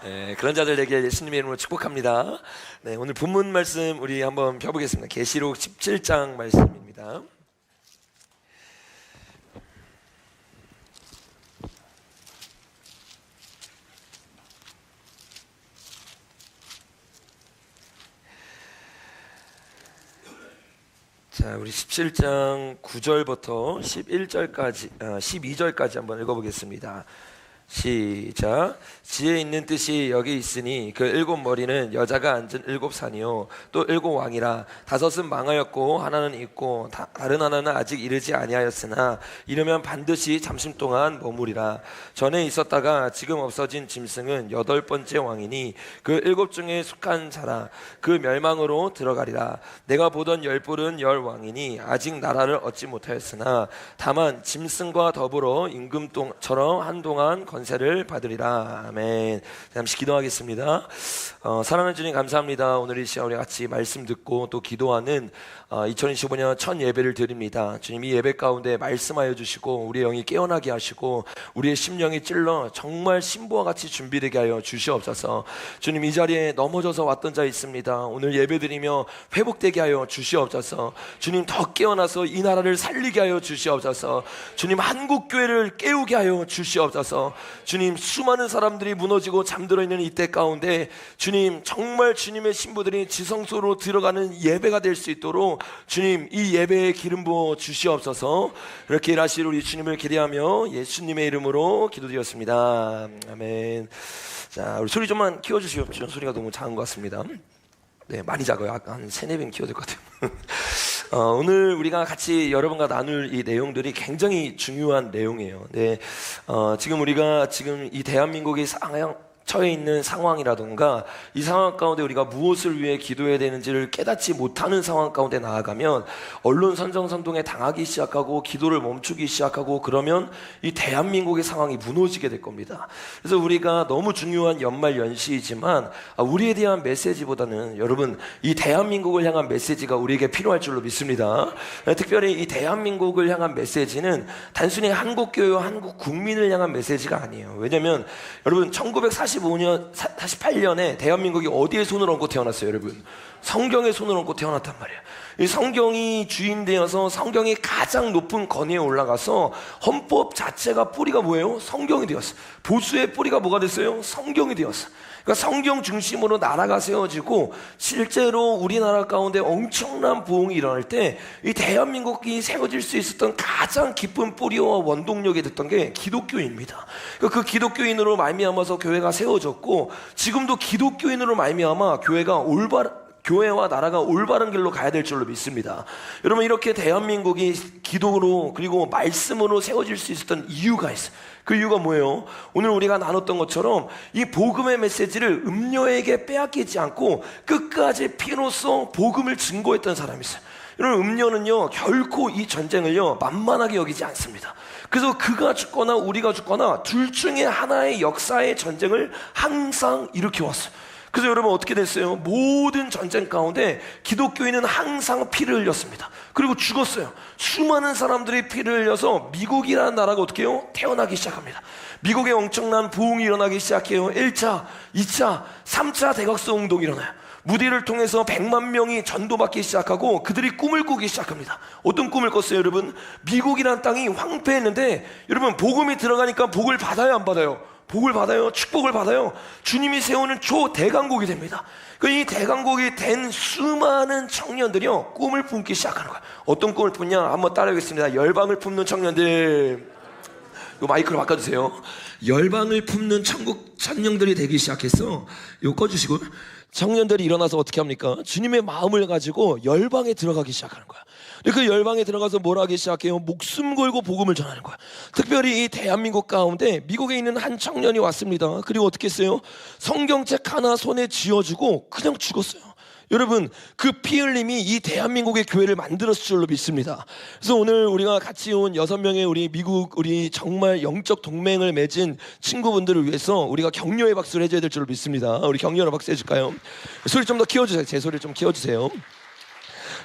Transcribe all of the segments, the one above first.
네, 그런 자들에게 예수님의 이름으로 축복합니다. 네, 오늘 본문 말씀 우리 한번 펴보겠습니다. 계시록 17장 말씀입니다. 자, 우리 17장 9절부터 11절까지, 12절까지 한번 읽어보겠습니다. 시작. 지혜 있는 뜻이 여기 있으니 그 일곱 머리는 여자가 앉은 일곱 산이요 또 일곱 왕이라. 다섯은 망하였고 하나는 있고 다른 하나는 아직 이르지 아니하였으나 이르면 반드시 잠시 동안 머무리라. 전에 있었다가 지금 없어진 짐승은 여덟 번째 왕이니 그 일곱 중에 속한 자라. 그 멸망으로 들어가리라. 내가 보던 열 뿔은 열 왕이니 아직 나라를 얻지 못하였으나 다만 짐승과 더불어 임금처럼 한동안 권세를 받으리라. 아멘. 잠시 기도하겠습니다. 사랑하는 주님 감사합니다. 오늘 이 시간 우리 같이 말씀 듣고 또 기도하는 2025년 첫 예배를 드립니다. 주님, 이 예배 가운데 말씀하여 주시고 우리의 영이 깨어나게 하시고 우리의 심령이 찔러 정말 신부와 같이 준비되게 하여 주시옵소서. 주님, 이 자리에 넘어져서 왔던 자 있습니다. 오늘 예배 드리며 회복되게 하여 주시옵소서. 주님, 더 깨어나서 이 나라를 살리게 하여 주시옵소서. 주님, 한국교회를 깨우게 하여 주시옵소서. 주님, 수많은 사람들이 무너지고 잠들어 있는 이때 가운데 주님, 정말 주님의 신부들이 지성소로 들어가는 예배가 될 수 있도록 주님, 이 예배에 기름 부어 주시옵소서. 이렇게 일하실 우리 주님을 기대하며 예수님의 이름으로 기도드렸습니다. 아멘. 자, 우리 소리 좀만 키워주시옵죠. 소리가 너무 작은 것 같습니다. 네, 많이 작아요. 한 3-4배 키워야 될 것 같아요. 오늘 우리가 같이 여러분과 나눌 이 내용들이 굉장히 중요한 내용이에요. 네, 지금 우리가 이 대한민국의 처해 있는 상황이라든가 이 상황 가운데 우리가 무엇을 위해 기도해야 되는지를 깨닫지 못하는 상황 가운데 나아가면 언론 선정선동에 당하기 시작하고 기도를 멈추기 시작하고 그러면 이 대한민국의 상황이 무너지게 될 겁니다. 그래서 우리가 너무 중요한 연말 연시이지만 우리에 대한 메시지보다는 여러분, 이 대한민국을 향한 메시지가 우리에게 필요할 줄로 믿습니다. 특별히 이 대한민국을 향한 메시지는 단순히 한국교회와 한국 국민을 향한 메시지가 아니에요. 왜냐하면 여러분, 1948년에 대한민국이 어디에 손을 얹고 태어났어요, 여러분? 성경에 손을 얹고 태어났단 말이에요. 이 성경이 주인되어서 성경이 가장 높은 건의에 올라가서 헌법 자체가 뿌리가 뭐예요? 성경이 되었어요. 보수의 뿌리가 뭐가 됐어요? 성경이 되었어요. 그러니까 성경 중심으로 나라가 세워지고 실제로 우리나라 가운데 엄청난 부흥이 일어날 때 이 대한민국이 세워질 수 있었던 가장 깊은 뿌리와 원동력이 됐던 게 기독교인입니다. 그러니까 그 기독교인으로 말미암아서 교회가 세워졌고 지금도 기독교인으로 말미암아 교회와 나라가 올바른 길로 가야 될 줄로 믿습니다. 여러분, 이렇게 대한민국이 기도로 그리고 말씀으로 세워질 수 있었던 이유가 있어요. 그 이유가 뭐예요? 오늘 우리가 나눴던 것처럼 이 복음의 메시지를 음녀에게 빼앗기지 않고 끝까지 피로써 복음을 증거했던 사람이 있어요. 여러분, 음녀는요 결코 이 전쟁을요 만만하게 여기지 않습니다. 그래서 그가 죽거나 우리가 죽거나 둘 중에 하나의 역사의 전쟁을 항상 일으켜왔어요. 그래서 여러분, 어떻게 됐어요? 모든 전쟁 가운데 기독교인은 항상 피를 흘렸습니다. 그리고 죽었어요. 수많은 사람들이 피를 흘려서 미국이라는 나라가 어떻게 해요? 태어나기 시작합니다. 미국에 엄청난 부흥이 일어나기 시작해요. 1차, 2차, 3차 대각성 운동이 일어나요. 무디를 통해서 100만 명이 전도받기 시작하고 그들이 꿈을 꾸기 시작합니다. 어떤 꿈을 꿨어요, 여러분? 미국이라는 땅이 황폐했는데 여러분, 복음이 들어가니까 복을 받아요, 안 받아요? 복을 받아요. 축복을 받아요. 주님이 세우는 초대강국이 됩니다. 이 대강국이 된 수많은 청년들이요 꿈을 품기 시작하는 거예요. 어떤 꿈을 품냐? 한번 따라하겠습니다. 열방을 품는 청년들. 이 마이크로 바꿔주세요. 열방을 품는 천국 천령들이 되기 시작했어. 이거 꺼주시고, 청년들이 일어나서 어떻게 합니까? 주님의 마음을 가지고 열방에 들어가기 시작하는 거야. 그 열방에 들어가서 뭘 하기 시작해요? 목숨 걸고 복음을 전하는 거야. 특별히 이 대한민국 가운데 미국에 있는 한 청년이 왔습니다. 그리고 어떻게 했어요? 성경책 하나 손에 쥐어주고 그냥 죽었어요. 여러분, 그 피 흘림이 이 대한민국의 교회를 만들었을 줄로 믿습니다. 그래서 오늘 우리가 같이 온 6명의 우리 정말 영적 동맹을 맺은 친구분들을 위해서 우리가 격려의 박수를 해줘야 될 줄로 믿습니다. 우리 격려의 박수 해줄까요? 소리 좀 더 키워주세요. 제 소리를 좀 키워주세요.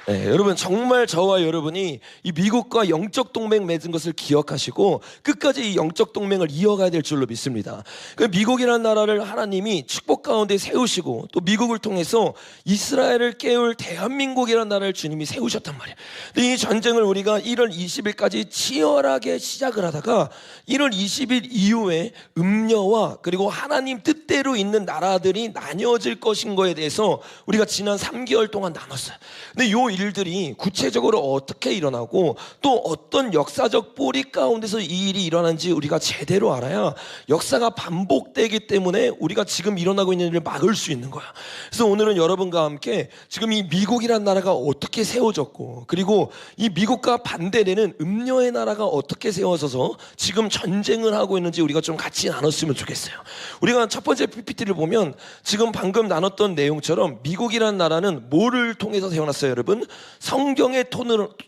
네, 여러분 정말 저와 여러분이 이 미국과 영적 동맹 맺은 것을 기억하시고 끝까지 이 영적 동맹을 이어가야 될 줄로 믿습니다. 그 미국이라는 나라를 하나님이 축복 가운데 세우시고 또 미국을 통해서 이스라엘을 깨울 대한민국이라는 나라를 주님이 세우셨단 말이에요. 근데 이 전쟁을 우리가 1월 20일까지 치열하게 시작을 하다가 1월 20일 이후에 음녀와 그리고 하나님 뜻대로 있는 나라들이 나뉘어질 것인 거에 대해서 우리가 지난 3개월 동안 나눴어요. 근데 요 일들이 구체적으로 어떻게 일어나고 또 어떤 역사적 뿌리 가운데서 이 일이 일어난지 우리가 제대로 알아야 역사가 반복되기 때문에 우리가 지금 일어나고 있는 일을 막을 수 있는 거야. 그래서 오늘은 여러분과 함께 지금 이 미국이란 나라가 어떻게 세워졌고 그리고 이 미국과 반대되는 음녀의 나라가 어떻게 세워져서 지금 전쟁을 하고 있는지 우리가 좀 같이 나눴으면 좋겠어요. 우리가 첫 번째 PPT를 보면 지금 방금 나눴던 내용처럼 미국이란 나라는 뭐를 통해서 태어났어요, 여러분? 성경의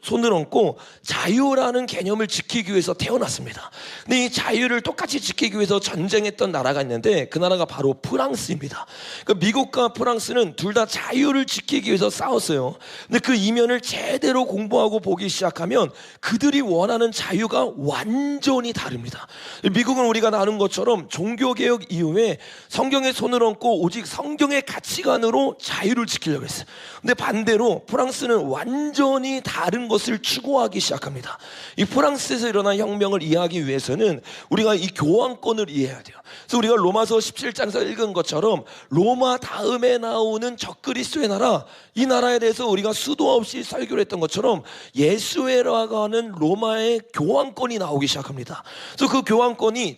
손을 얹고 자유라는 개념을 지키기 위해서 태어났습니다. 근데 이 자유를 똑같이 지키기 위해서 전쟁했던 나라가 있는데 그 나라가 바로 프랑스입니다. 그러니까 미국과 프랑스는 둘 다 자유를 지키기 위해서 싸웠어요. 근데 그 이면을 제대로 공부하고 보기 시작하면 그들이 원하는 자유가 완전히 다릅니다. 미국은 우리가 나눈 것처럼 종교개혁 이후에 성경의 손을 얹고 오직 성경의 가치관으로 자유를 지키려고 했어요. 근데 반대로 프랑스는 완전히 다른 것을 추구하기 시작합니다. 이 프랑스에서 일어난 혁명을 이해하기 위해서는 우리가 이 교황권을 이해해야 돼요. 그래서 우리가 로마서 17장에서 읽은 것처럼 로마 다음에 나오는 적그리스도의 나라, 이 나라에 대해서 우리가 수도 없이 설교를 했던 것처럼 예수회라고 하는 로마의 교황권이 나오기 시작합니다. 그래서 그 교황권이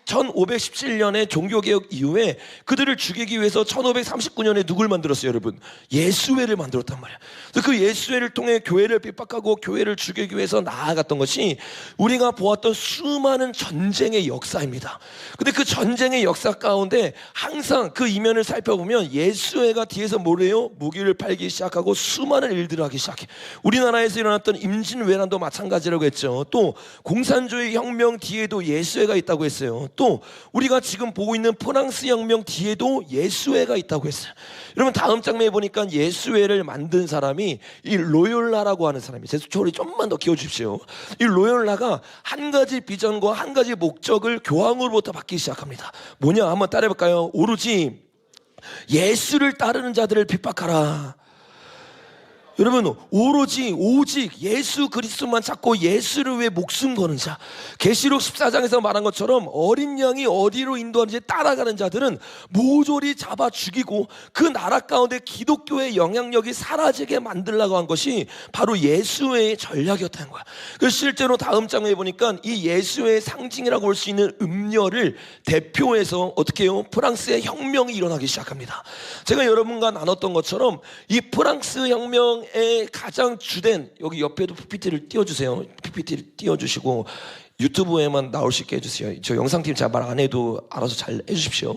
1517년에 종교개혁 이후에 그들을 죽이기 위해서 1539년에 누굴 만들었어요, 여러분? 예수회를 만들었단 말이야. 그래서 그 예수회를 통해 교회를 핍박하고 교회를 죽이기 위해서 나아갔던 것이 우리가 보았던 수많은 전쟁의 역사입니다. 근데 그 전쟁의 역사 가운데 항상 그 이면을 살펴보면 예수회가 뒤에서 뭐래요? 무기를 팔기 시작하고 수많은 일들을 하기 시작해. 우리나라에서 일어났던 임진왜란도 마찬가지라고 했죠. 또 공산주의 혁명 뒤에도 예수회가 있다고 했어요. 또 우리가 지금 보고 있는 프랑스 혁명 뒤에도 예수회가 있다고 했어요. 여러분 다음 장면에 보니까 예수회를 만든 사람이 이 로욜라라고 하는 사람이에요. 제 소리 좀만 더 키워주십시오. 이 로욜라가 한 가지 비전과 한 가지 목적을 교황으로부터 받기 시작합니다. 뭐냐 한번 따라해볼까요? 오로지 예수를 따르는 자들을 핍박하라. 여러분 오직 예수 그리스도만 찾고 예수를 위해 목숨 거는 자, 계시록 14장에서 말한 것처럼 어린 양이 어디로 인도하는지 따라가는 자들은 모조리 잡아 죽이고 그 나라 가운데 기독교의 영향력이 사라지게 만들려고 한 것이 바로 예수의 전략이었다는 거야. 그래서 실제로 다음 장면에 보니까 이 예수의 상징이라고 볼 수 있는 음료를 대표해서 어떻게 해요? 프랑스의 혁명이 일어나기 시작합니다. 제가 여러분과 나눴던 것처럼 이 프랑스 혁명 가장 주된, 여기 옆에도 PPT를 띄워주세요. PPT를 띄워주시고 유튜브에만 나올 수 있게 해주세요. 저 영상팀 잘 말 안 해도 알아서 잘 해주십시오.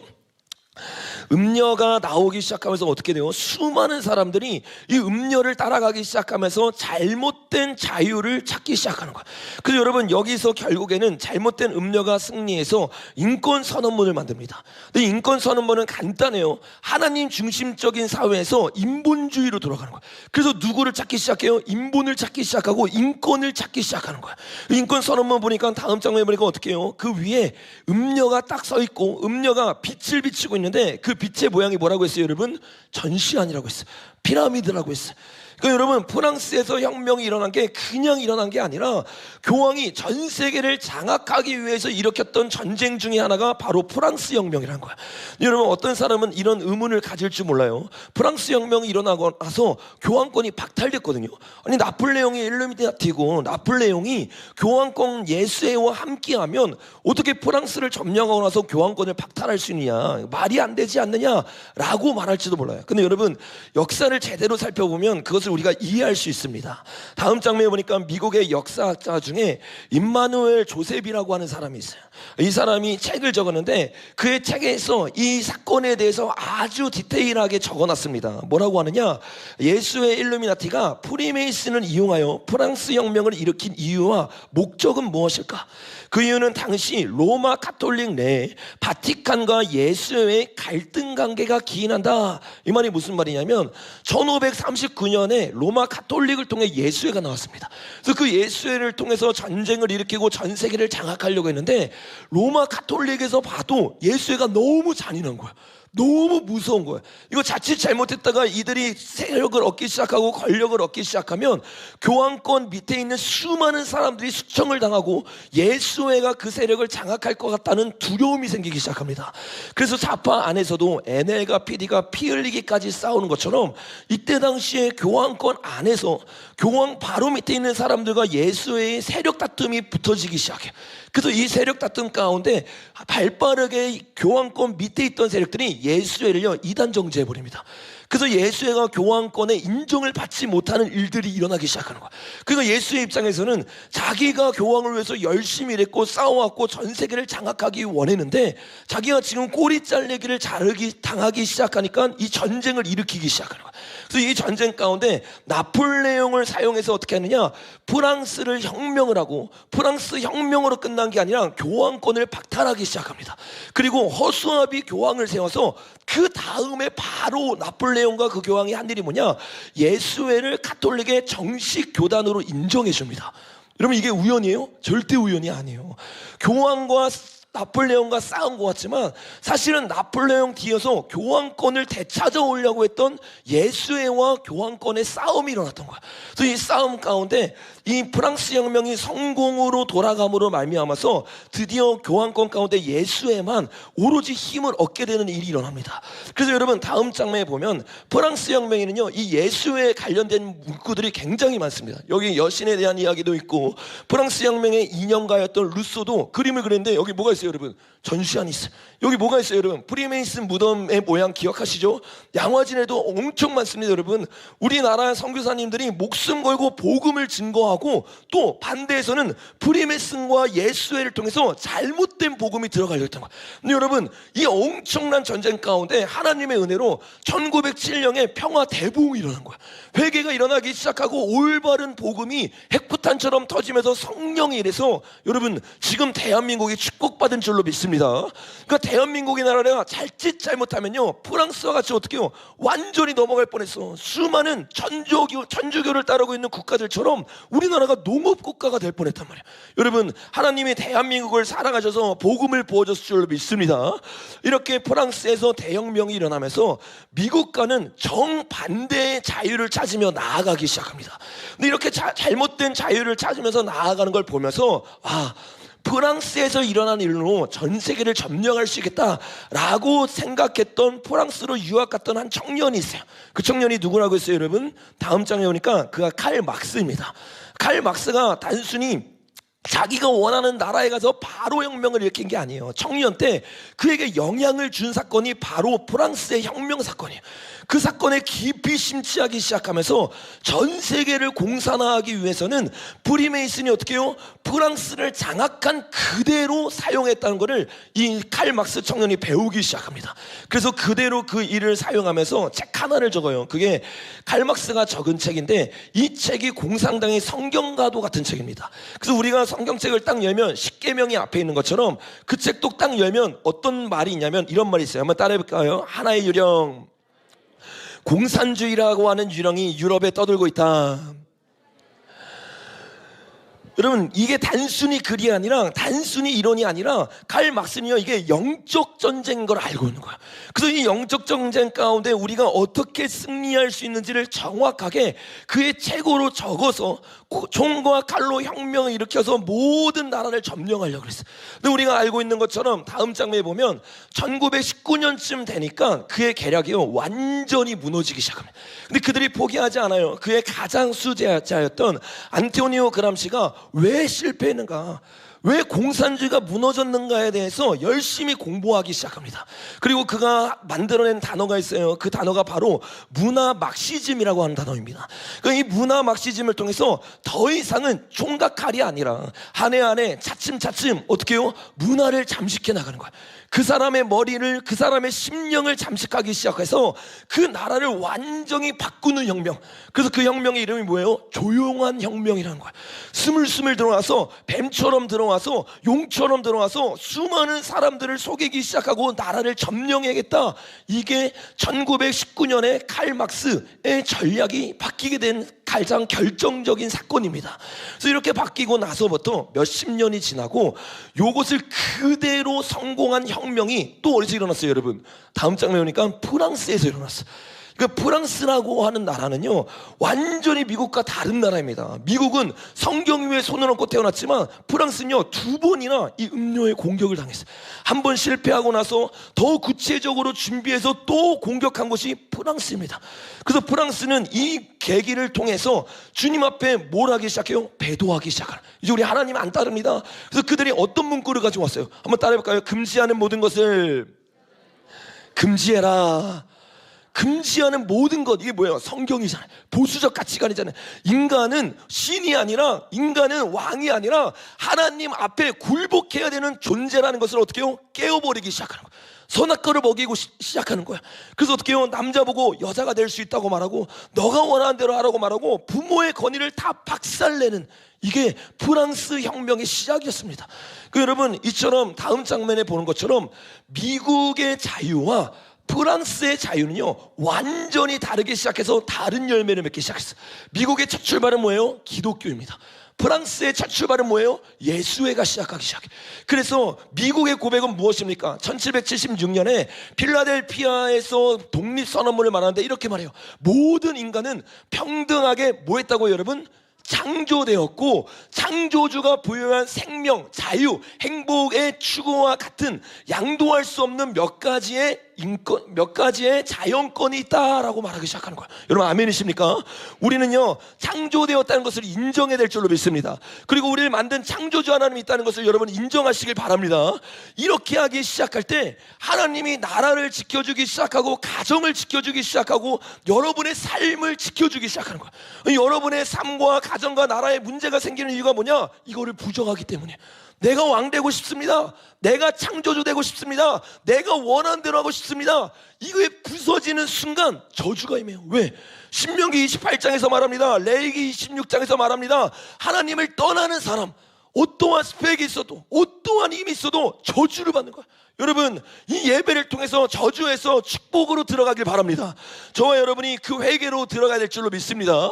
음녀가 나오기 시작하면서 어떻게 돼요? 수많은 사람들이 이 음녀를 따라가기 시작하면서 잘못된 자유를 찾기 시작하는 거예요. 그래서 여러분 여기서 결국에는 잘못된 음녀가 승리해서 인권 선언문을 만듭니다. 근데 인권 선언문은 간단해요. 하나님 중심적인 사회에서 인본주의로 돌아가는 거예요. 그래서 누구를 찾기 시작해요? 인본을 찾기 시작하고 인권을 찾기 시작하는 거예요. 인권 선언문 보니까 다음 장면에 보니까 어떻게 해요? 그 위에 음녀가 딱 서 있고 음녀가 빛을 비치고 있는데 그 빛의 모양이 뭐라고 했어요, 여러분? 전시관이라고 했어요. 피라미드라고 했어요. 그러니까 여러분 프랑스에서 혁명이 일어난 게 그냥 일어난 게 아니라 교황이 전 세계를 장악하기 위해서 일으켰던 전쟁 중에 하나가 바로 프랑스 혁명이라는 거야. 여러분 어떤 사람은 이런 의문을 가질 줄 몰라요. 프랑스 혁명이 일어나고 나서 교황권이 박탈됐거든요. 아니 나폴레옹이 일루미나티고 나폴레옹이 교황권 예수회와 함께하면 어떻게 프랑스를 점령하고 나서 교황권을 박탈할 수 있느냐, 말이 안 되지 않느냐라고 말할지도 몰라요. 근데 여러분 역사를 제대로 살펴보면 그것을 우리가 이해할 수 있습니다. 다음 장면에 보니까 미국의 역사학자 중에 임마누엘 조셉이라고 하는 사람이 있어요. 이 사람이 책을 적었는데 그의 책에서 이 사건에 대해서 아주 디테일하게 적어놨습니다. 뭐라고 하느냐, 예수의 일루미나티가 프리메이슨을 이용하여 프랑스 혁명을 일으킨 이유와 목적은 무엇일까? 그 이유는 당시 로마 가톨릭 내에 바티칸과 예수의 갈등 관계가 기인한다. 이 말이 무슨 말이냐면 1539년에 로마 가톨릭을 통해 예수회가 나왔습니다. 그래서 그 예수회를 통해서 전쟁을 일으키고 전 세계를 장악하려고 했는데 로마 가톨릭에서 봐도 예수회가 너무 잔인한 거야. 너무 무서운 거예요. 이거 자칫 잘못했다가 이들이 세력을 얻기 시작하고 권력을 얻기 시작하면 교황권 밑에 있는 수많은 사람들이 숙청을 당하고 예수회가 그 세력을 장악할 것 같다는 두려움이 생기기 시작합니다. 그래서 좌파 안에서도 NL과 PD가 피 흘리기까지 싸우는 것처럼 이때 당시에 교황권 안에서 교황 바로 밑에 있는 사람들과 예수회의 세력 다툼이 붙어지기 시작해요. 그래서 이 세력 다툼 가운데 발빠르게 교황권 밑에 있던 세력들이 예수회를요 이단 정지해버립니다. 그래서 예수회가 교황권의 인정을 받지 못하는 일들이 일어나기 시작하는 거야. 그러니까 예수의 입장에서는 자기가 교황을 위해서 열심히 일했고 싸워왔고 전 세계를 장악하기 원했는데 자기가 지금 꼬리 잘리기를 당하기 시작하니까 이 전쟁을 일으키기 시작하는 거야. 그래서 이 전쟁 가운데 나폴레옹을 사용해서 어떻게 하느냐, 프랑스를 혁명을 하고 프랑스 혁명으로 끝난 게 아니라 교황권을 박탈하기 시작합니다. 그리고 허수아비 교황을 세워서 그 다음에 바로 나폴레옹과 그 교황이 한 일이 뭐냐, 예수회를 가톨릭의 정식 교단으로 인정해 줍니다. 여러분 이게 우연이에요? 절대 우연이 아니에요. 교황과 나폴레옹과 싸운 것 같지만 사실은 나폴레옹 뒤에서 교황권을 되찾아오려고 했던 예수회와 교황권의 싸움이 일어났던 거야. 그래서 이 싸움 가운데 이 프랑스 혁명이 성공으로 돌아감으로 말미암아서 드디어 교황권 가운데 예수회만 오로지 힘을 얻게 되는 일이 일어납니다. 그래서 여러분 다음 장면에 보면 프랑스 혁명에는요 이 예수회에 관련된 문구들이 굉장히 많습니다. 여기 여신에 대한 이야기도 있고 프랑스 혁명의 이념가였던 루소도 그림을 그렸는데 여기 뭐가 있어요 여러분? 전시관이 있어요. 여기 뭐가 있어요 여러분? 프리메이슨 무덤의 모양 기억하시죠? 양화진에도 엄청 많습니다 여러분. 우리나라 선교사님들이 목숨 걸고 복음을 증거하고 또 반대에서는 프리메이슨과 예수회를 통해서 잘못된 복음이 들어가려 했던 거예요. 근데 여러분 이 엄청난 전쟁 가운데 하나님의 은혜로 1907년에 평화 대부흥이 일어난 거야. 회개가 일어나기 시작하고 올바른 복음이 핵폭탄처럼 터지면서 성령이 이래서 여러분 지금 대한민국이 축복받은 줄로 믿습니다. 그러니까 대한민국의 나라가 자칫 잘못하면요 프랑스와 같이 어떻게 해요? 완전히 넘어갈 뻔했어. 수많은 천주교를 따르고 있는 국가들처럼 우리나라가 농업국가가 될 뻔했단 말이에요. 여러분 하나님이 대한민국을 사랑하셔서 복음을 부어줬을 줄로 믿습니다. 이렇게 프랑스에서 대혁명이 일어나면서 미국과는 정반대의 자유를 찾으며 나아가기 시작합니다. 근데 이렇게 잘못된 자유를 찾으면서 나아가는 걸 보면서 프랑스에서 일어난 일로 전 세계를 점령할 수 있겠다라고 생각했던 프랑스로 유학 갔던 한 청년이 있어요. 그 청년이 누구라고 했어요 여러분? 다음 장에 오니까 그가 칼 막스입니다. 칼 막스가 단순히 자기가 원하는 나라에 가서 바로 혁명을 일으킨 게 아니에요. 청년 때 그에게 영향을 준 사건이 바로 프랑스의 혁명 사건이에요. 그 사건에 깊이 심취하기 시작하면서 전 세계를 공산화하기 위해서는 프리메이슨이 어떻게 해요? 프랑스를 장악한 그대로 사용했다는 것을 이 칼 막스 청년이 배우기 시작합니다. 그래서 그대로 그 일을 사용하면서 책 하나를 적어요. 그게 칼 막스가 적은 책인데 이 책이 공산당의 성경과도 같은 책입니다. 그래서 우리가 성경책을 딱 열면 십계명이 앞에 있는 것처럼 그 책도 딱 열면 어떤 말이 있냐면 이런 말이 있어요. 한번 따라해볼까요? 하나의 유령, 공산주의라고 하는 유령이 유럽에 떠들고 있다. 여러분 이게 단순히 글이 아니라 단순히 이론이 아니라 칼 막스는요 이게 영적 전쟁인 걸 알고 있는 거야. 그래서 이 영적 전쟁 가운데 우리가 어떻게 승리할 수 있는지를 정확하게 그의 책으로 적어서 총과 칼로 혁명을 일으켜서 모든 나라를 점령하려고 그랬어요. 근데 우리가 알고 있는 것처럼 다음 장면에 보면 1919년쯤 되니까 그의 계략이요 완전히 무너지기 시작합니다. 근데 그들이 포기하지 않아요. 그의 가장 수제자였던 안토니오 그람시가 왜 실패했는가? 왜 공산주의가 무너졌는가에 대해서 열심히 공부하기 시작합니다. 그리고 그가 만들어낸 단어가 있어요. 그 단어가 바로 문화 막시즘이라고 하는 단어입니다. 이 문화 막시즘을 통해서 더 이상은 총각할이 아니라 한 해 한 해 차츰차츰 어떻게 해요? 문화를 잠식해 나가는 거야. 그 사람의 머리를, 그 사람의 심령을 잠식하기 시작해서 그 나라를 완전히 바꾸는 혁명. 그래서 그 혁명의 이름이 뭐예요? 조용한 혁명이라는 거야. 스물스물 들어와서 뱀처럼 들어와서 용처럼 들어와서 수많은 사람들을 속이기 시작하고 나라를 점령해야겠다. 이게 1919년에 칼 막스의 전략이 바뀌게 된 가장 결정적인 사건입니다. 그래서 이렇게 바뀌고 나서부터 몇십 년이 지나고 요것을 그대로 성공한 혁명이 또 어디서 일어났어요, 여러분? 다음 장면에 보니까 프랑스에서 일어났어요. 그 프랑스라고 하는 나라는요, 완전히 미국과 다른 나라입니다. 미국은 성경 위에 손을 얹고 태어났지만 프랑스는요, 2번이나 이 음료의 공격을 당했어요. 한 번 실패하고 나서 더 구체적으로 준비해서 또 공격한 것이 프랑스입니다. 그래서 프랑스는 이 계기를 통해서 주님 앞에 뭘 하기 시작해요? 배도하기 시작하는. 이제 우리 하나님 안 따릅니다. 그래서 그들이 어떤 문구를 가지고 왔어요? 한번 따라해볼까요? 금지하는 모든 것을 금지해라. 금지하는 모든 것, 이게 뭐예요? 성경이잖아요. 보수적 가치관이잖아요. 인간은 신이 아니라, 인간은 왕이 아니라 하나님 앞에 굴복해야 되는 존재라는 것을 어떻게 해요? 깨워버리기 시작하는 거예요. 선악과를 먹이고 시작하는 거야. 그래서 어떻게 해요? 남자 보고 여자가 될 수 있다고 말하고, 너가 원하는 대로 하라고 말하고, 부모의 권위를 다 박살내는, 이게 프랑스 혁명의 시작이었습니다. 여러분, 이처럼 다음 장면에 보는 것처럼 미국의 자유와 프랑스의 자유는요, 완전히 다르게 시작해서 다른 열매를 맺기 시작했어요. 미국의 첫 출발은 뭐예요? 기독교입니다. 프랑스의 첫 출발은 뭐예요? 예수회가 시작하기 시작해. 그래서 미국의 고백은 무엇입니까? 1776년에 필라델피아에서 독립선언문을 말하는데 이렇게 말해요. 모든 인간은 평등하게 뭐 했다고요, 여러분? 창조되었고, 창조주가 부여한 생명, 자유, 행복의 추구와 같은 양도할 수 없는 몇 가지의 인권, 몇 가지의 자연권이 있다라고 말하기 시작하는 거예요. 여러분 아멘이십니까? 우리는요, 창조되었다는 것을 인정해야 될 줄로 믿습니다. 그리고 우리를 만든 창조주 하나님이 있다는 것을 여러분 인정하시길 바랍니다. 이렇게 하기 시작할 때 하나님이 나라를 지켜주기 시작하고, 가정을 지켜주기 시작하고, 여러분의 삶을 지켜주기 시작하는 거예요. 여러분의 삶과 가정과 나라에 문제가 생기는 이유가 뭐냐? 이거를 부정하기 때문에. 내가 왕 되고 싶습니다. 내가 창조주 되고 싶습니다. 내가 원하는 대로 하고 싶습니다. 이거에 부서지는 순간 저주가 임해요. 왜? 신명기 28장에서 말합니다. 레위기 26장에서 말합니다. 하나님을 떠나는 사람, 어떠한 스펙이 있어도, 어떠한 힘이 있어도 저주를 받는 거야. 여러분, 이 예배를 통해서 저주에서 축복으로 들어가길 바랍니다. 저와 여러분이 그 회개로 들어가야 될 줄로 믿습니다.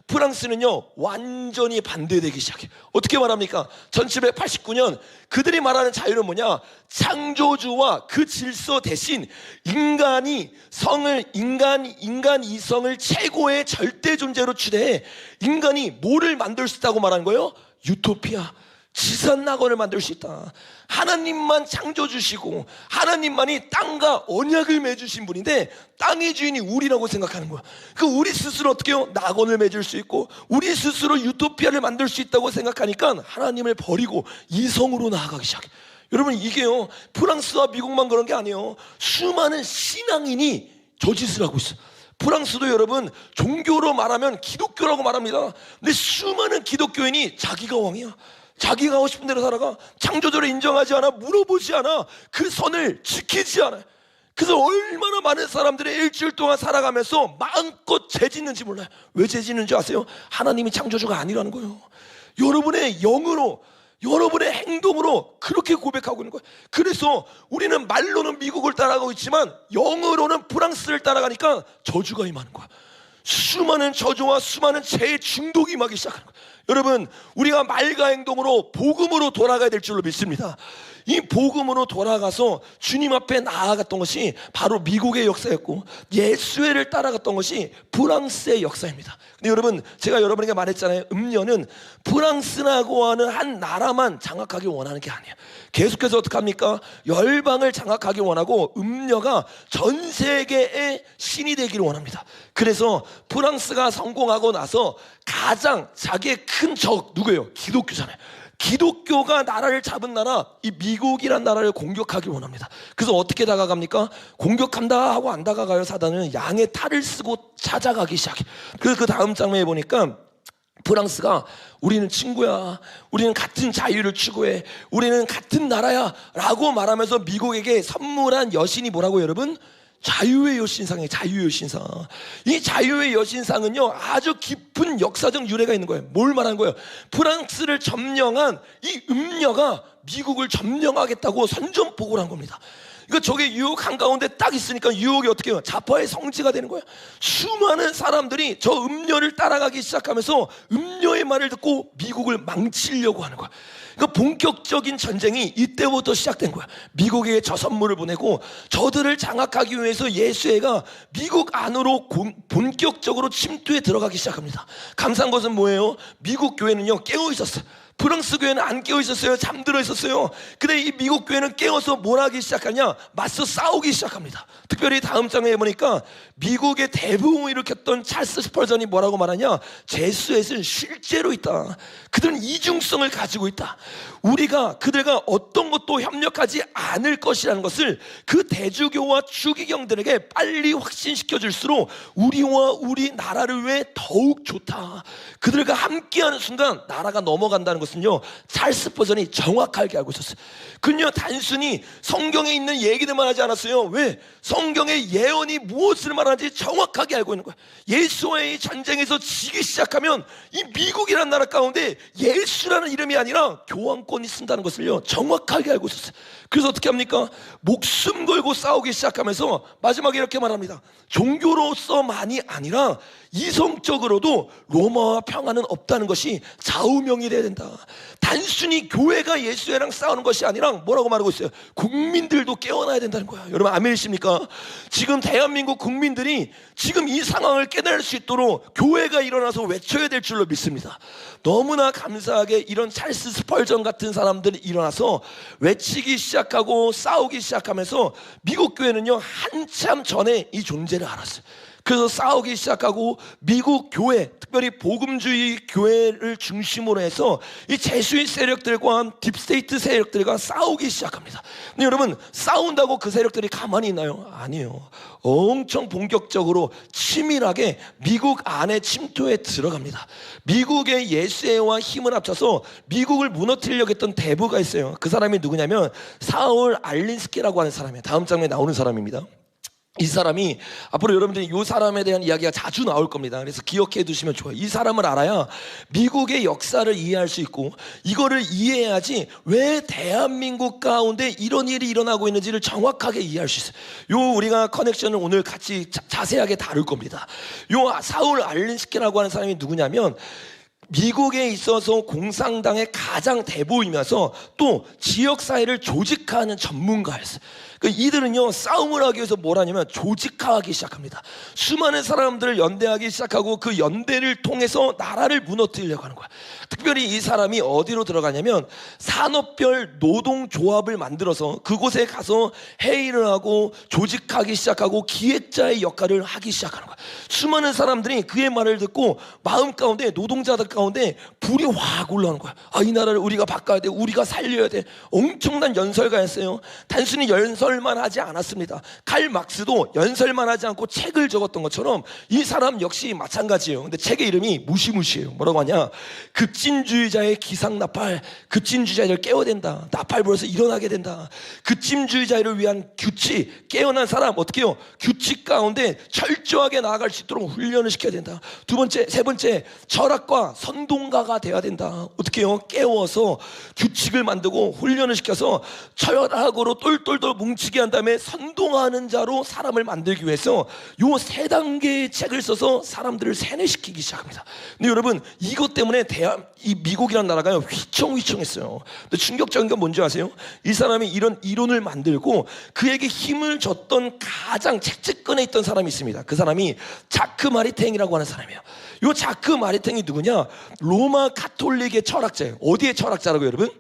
프랑스는요, 완전히 반대되기 시작해요. 어떻게 말합니까? 1789년 그들이 말하는 자유는 뭐냐? 창조주와 그 질서 대신 인간이 성을, 인간 이성을 최고의 절대 존재로 추대해 인간이 뭐를 만들 수 있다고 말하는 거예요? 유토피아, 지산낙원을 만들 수 있다. 하나님만 창조주시고 하나님만이 땅과 언약을 맺으신 분인데 땅의 주인이 우리라고 생각하는 거야. 그 우리 스스로 어떻게 해요? 낙원을 맺을 수 있고 우리 스스로 유토피아를 만들 수 있다고 생각하니까 하나님을 버리고 이성으로 나아가기 시작해. 여러분, 이게요, 프랑스와 미국만 그런 게 아니에요. 수많은 신앙인이 저 짓을 하고 있어요. 프랑스도 여러분, 종교로 말하면 기독교라고 말합니다. 근데 수많은 기독교인이 자기가 왕이야, 자기가 하고 싶은 대로 살아가, 창조주를 인정하지 않아, 물어보지 않아, 그 선을 지키지 않아요. 그래서 얼마나 많은 사람들이 일주일 동안 살아가면서 마음껏 죄짓는지 몰라요. 왜 죄짓는지 아세요? 하나님이 창조주가 아니라는 거예요. 여러분의 영으로, 여러분의 행동으로 그렇게 고백하고 있는 거예요. 그래서 우리는 말로는 미국을 따라가고 있지만 영으로는 프랑스를 따라가니까 저주가 임하는 거야. 수많은 저주와 수많은 죄의 중독이 임하기 시작하는 거예요. 여러분, 우리가 말과 행동으로 복음으로 돌아가야 될 줄로 믿습니다. 이 복음으로 돌아가서 주님 앞에 나아갔던 것이 바로 미국의 역사였고, 예수회를 따라갔던 것이 프랑스의 역사입니다. 근데 여러분, 제가 여러분에게 말했잖아요. 음료는 프랑스라고 하는 한 나라만 장악하기 원하는 게 아니에요. 계속해서 어떻게 합니까? 열방을 장악하기 원하고 음료가 전 세계의 신이 되기를 원합니다. 그래서 프랑스가 성공하고 나서 가장 자기의 큰 적 누구예요? 기독교잖아요. 기독교가 나라를 잡은 나라, 이 미국이란 나라를 공격하길 원합니다. 그래서 어떻게 다가갑니까? 공격한다 하고 안 다가가요. 사단은 양의 탈을 쓰고 찾아가기 시작해. 그래서 그 다음 장면에 보니까 프랑스가 우리는 친구야, 우리는 같은 자유를 추구해, 우리는 같은 나라야 라고 말하면서 미국에게 선물한 여신이 뭐라고 여러분? 자유의 여신상이에요. 자유의 여신상. 이 자유의 여신상은요 아주 깊은 역사적 유래가 있는 거예요. 뭘 말하는 거예요? 프랑스를 점령한 이 음녀가 미국을 점령하겠다고 선전포고를 한 겁니다. 그러니까 저게 유혹 한가운데 딱 있으니까 유혹이 어떻게 해요? 자파의 성지가 되는 거예요. 수많은 사람들이 저 음녀를 따라가기 시작하면서 음녀의 말을 듣고 미국을 망치려고 하는 거예요. 그러니까 본격적인 전쟁이 이때부터 시작된 거야. 미국에게 저 선물을 보내고 저들을 장악하기 위해서 예수회가 미국 안으로 본격적으로 침투에 들어가기 시작합니다. 감사한 것은 뭐예요? 미국 교회는요 깨어 있었어요. 프랑스 교회는 안 깨어 있었어요. 잠들어 있었어요. 근데 이 미국 교회는 깨어서 뭘 하기 시작하냐? 맞서 싸우기 시작합니다. 특별히 다음 장면에 보니까 미국의 대부흥을 일으켰던 찰스 스펄전이 뭐라고 말하냐? 제수엣은 실제로 있다. 그들은 이중성을 가지고 있다. 우리가 그들과 어떤 것도 협력하지 않을 것이라는 것을 그 대주교와 추기경들에게 빨리 확신시켜 줄수록 우리와 우리 나라를 위해 더욱 좋다. 그들과 함께하는 순간 나라가 넘어간다는 것은요 찰스 스펄전이 정확하게 알고 있었어요. 그는요 단순히 성경에 있는 얘기들만 하지 않았어요. 왜? 성경의 예언이 무엇을 말하는지 정확하게 알고 있는 거예요. 예수와의 전쟁에서 지기 시작하면 이 미국이라는 나라 가운데 예수라는 이름이 아니라 교황권이 쓴다는 것을요 정확하게 알고 있었어요. 그래서 어떻게 합니까? 목숨 걸고 싸우기 시작하면서 마지막에 이렇게 말합니다. 종교로서만이 아니라 이성적으로도 로마와 평화는 없다는 것이 좌우명이 돼야 된다. 단순히 교회가 예수회랑 싸우는 것이 아니라 뭐라고 말하고 있어요? 국민들도 깨어나야 된다는 거야. 여러분 아멘이십니까? 지금 대한민국 국민들이 지금 이 상황을 깨달을 수 있도록 교회가 일어나서 외쳐야 될 줄로 믿습니다. 너무나 감사하게 이런 찰스 스펄전 같은 사람들이 일어나서 외치기 시작하고 싸우기 시작하면서 미국 교회는요 한참 전에 이 존재를 알았어요. 그래서 싸우기 시작하고 미국 교회, 특별히 복음주의 교회를 중심으로 해서 이 제수의 세력들과 딥스테이트 세력들과 싸우기 시작합니다. 근데 여러분 싸운다고 그 세력들이 가만히 있나요? 아니에요. 엄청 본격적으로 치밀하게 미국 안에 침투에 들어갑니다. 미국의 예수회와 힘을 합쳐서 미국을 무너뜨리려고 했던 대부가 있어요. 그 사람이 누구냐면 사울 알린스키라고 하는 사람이에요. 다음 장면에 나오는 사람입니다. 이 사람이 앞으로 여러분들이 이 사람에 대한 이야기가 자주 나올 겁니다. 그래서 기억해 두시면 좋아요. 이 사람을 알아야 미국의 역사를 이해할 수 있고 이거를 이해해야지 왜 대한민국 가운데 이런 일이 일어나고 있는지를 정확하게 이해할 수 있어요. 요 우리가 커넥션을 오늘 같이 자세하게 다룰 겁니다. 요 사울 알린스키라고 하는 사람이 누구냐면 미국에 있어서 공산당의 가장 대부이면서 또 지역사회를 조직화하는 전문가였어요. 이들은요 싸움을 하기 위해서 뭘 하냐면 조직화하기 시작합니다. 수많은 사람들을 연대하기 시작하고 그 연대를 통해서 나라를 무너뜨리려고 하는 거야. 특별히 이 사람이 어디로 들어가냐면 산업별 노동조합을 만들어서 그곳에 가서 회의를 하고 조직하기 시작하고 기획자의 역할을 하기 시작하는 거야. 수많은 사람들이 그의 말을 듣고 마음 가운데 노동자들 가운데 불이 확 올라오는 거야. 이 나라를 우리가 바꿔야 돼. 우리가 살려야 돼. 엄청난 연설가였어요. 단순히 연설만 하지 않았습니다. 칼 막스도 연설만 하지 않고 책을 적었던 것처럼 이 사람 역시 마찬가지예요. 근데 책의 이름이 무시무시해요. 뭐라고 하냐? 급진주의자의 기상나팔, 급진주의자를 깨워야 된다. 나팔 불어서 일어나게 된다. 급진주의자를 위한 규칙, 깨어난 사람 어떻게 해요? 규칙 가운데 철저하게 나아갈 수 있도록 훈련을 시켜야 된다. 두 번째, 세 번째, 철학과 선동가가 돼야 된다. 어떻게 해요? 깨워서 규칙을 만들고 훈련을 시켜서 철학으로 똘똘똘 뭉치게 한 다음에 선동하는 자로 사람을 만들기 위해서 요 세 단계의 책을 써서 사람들을 세뇌시키기 시작합니다. 근데 여러분 이것 때문에 이 미국이라는 나라가 휘청휘청했어요. 근데 충격적인 건 뭔지 아세요? 이 사람이 이런 이론을 만들고 그에게 힘을 줬던 가장 책찍근에 있던 사람이 있습니다. 그 사람이 자크 마리탱이라고 하는 사람이에요. 요 자크 마리탱이 누구냐? 로마 가톨릭의 철학자예요. 어디의 철학자라고요, 여러분?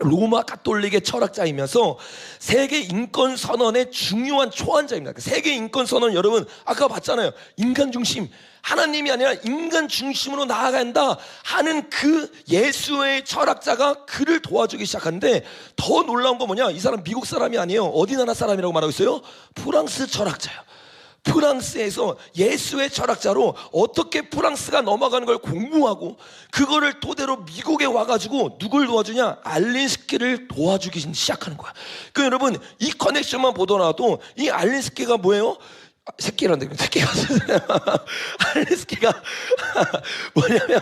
로마 가톨릭의 철학자이면서 세계 인권 선언의 중요한 초안자입니다. 세계 인권 선언 여러분 아까 봤잖아요. 인간 중심, 하나님이 아니라 인간 중심으로 나아간다 하는 그 예수의 철학자가 그를 도와주기 시작하는데, 더 놀라운 건 뭐냐? 이 사람 미국 사람이 아니에요. 어디 나라 사람이라고 말하고 있어요? 프랑스 철학자예요. 프랑스에서 예수의 철학자로 어떻게 프랑스가 넘어가는 걸 공부하고, 그거를 토대로 미국에 와가지고 누굴 도와주냐? 알린스키를 도와주기 시작하는 거야. 그 여러분 이 커넥션만 보더라도 이 알린스키가 뭐예요? 새끼란데 새끼가 알린스키가 뭐냐면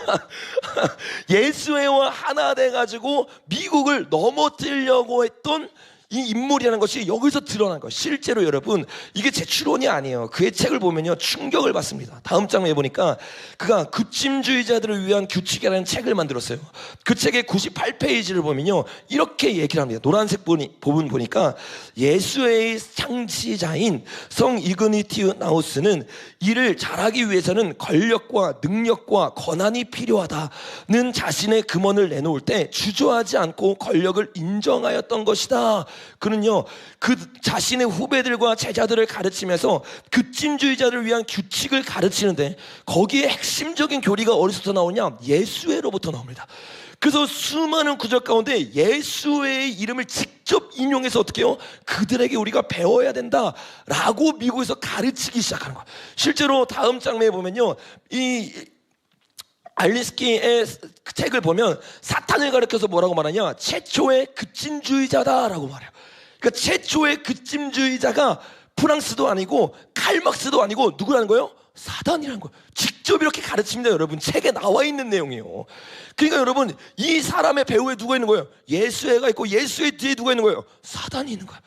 예수회와 하나 돼가지고 미국을 넘어뜨리려고 했던 이 인물이라는 것이 여기서 드러난 거예요. 실제로 여러분 이게 제 추론이 아니에요. 그의 책을 보면요 충격을 받습니다. 다음 장면에 보니까 그가 급진주의자들을 위한 규칙이라는 책을 만들었어요. 그 책의 98페이지를 보면요 이렇게 얘기를 합니다. 노란색 부분 보니까 예수의 창시자인 성 이그니티우나우스는 이를 잘하기 위해서는 권력과 능력과 권한이 필요하다는 자신의 금언을 내놓을 때 주저하지 않고 권력을 인정하였던 것이다. 그는요 그 자신의 후배들과 제자들을 가르치면서 급진주의자들을 위한 규칙을 가르치는데, 거기에 핵심적인 교리가 어디서부터 나오냐? 예수회로부터 나옵니다. 그래서 수많은 구절 가운데 예수의 이름을 직접 인용해서 어떻게 해요? 그들에게 우리가 배워야 된다라고 미국에서 가르치기 시작하는 거예요. 실제로 다음 장면에 보면요 이 알린스키의 책을 보면 사탄을 가리켜서 뭐라고 말하냐? 최초의 급진주의자다라고 말해요. 그러니까 최초의 급진주의자가 프랑스도 아니고 칼막스도 아니고 누구라는 거예요? 사단이라는 거예요. 직접 이렇게 가르칩니다. 여러분 책에 나와 있는 내용이에요. 그러니까 여러분 이 사람의 배후에 누가 있는 거예요? 예수회가 있고 예수의 뒤에 누가 있는 거예요? 사단이 있는 거예요.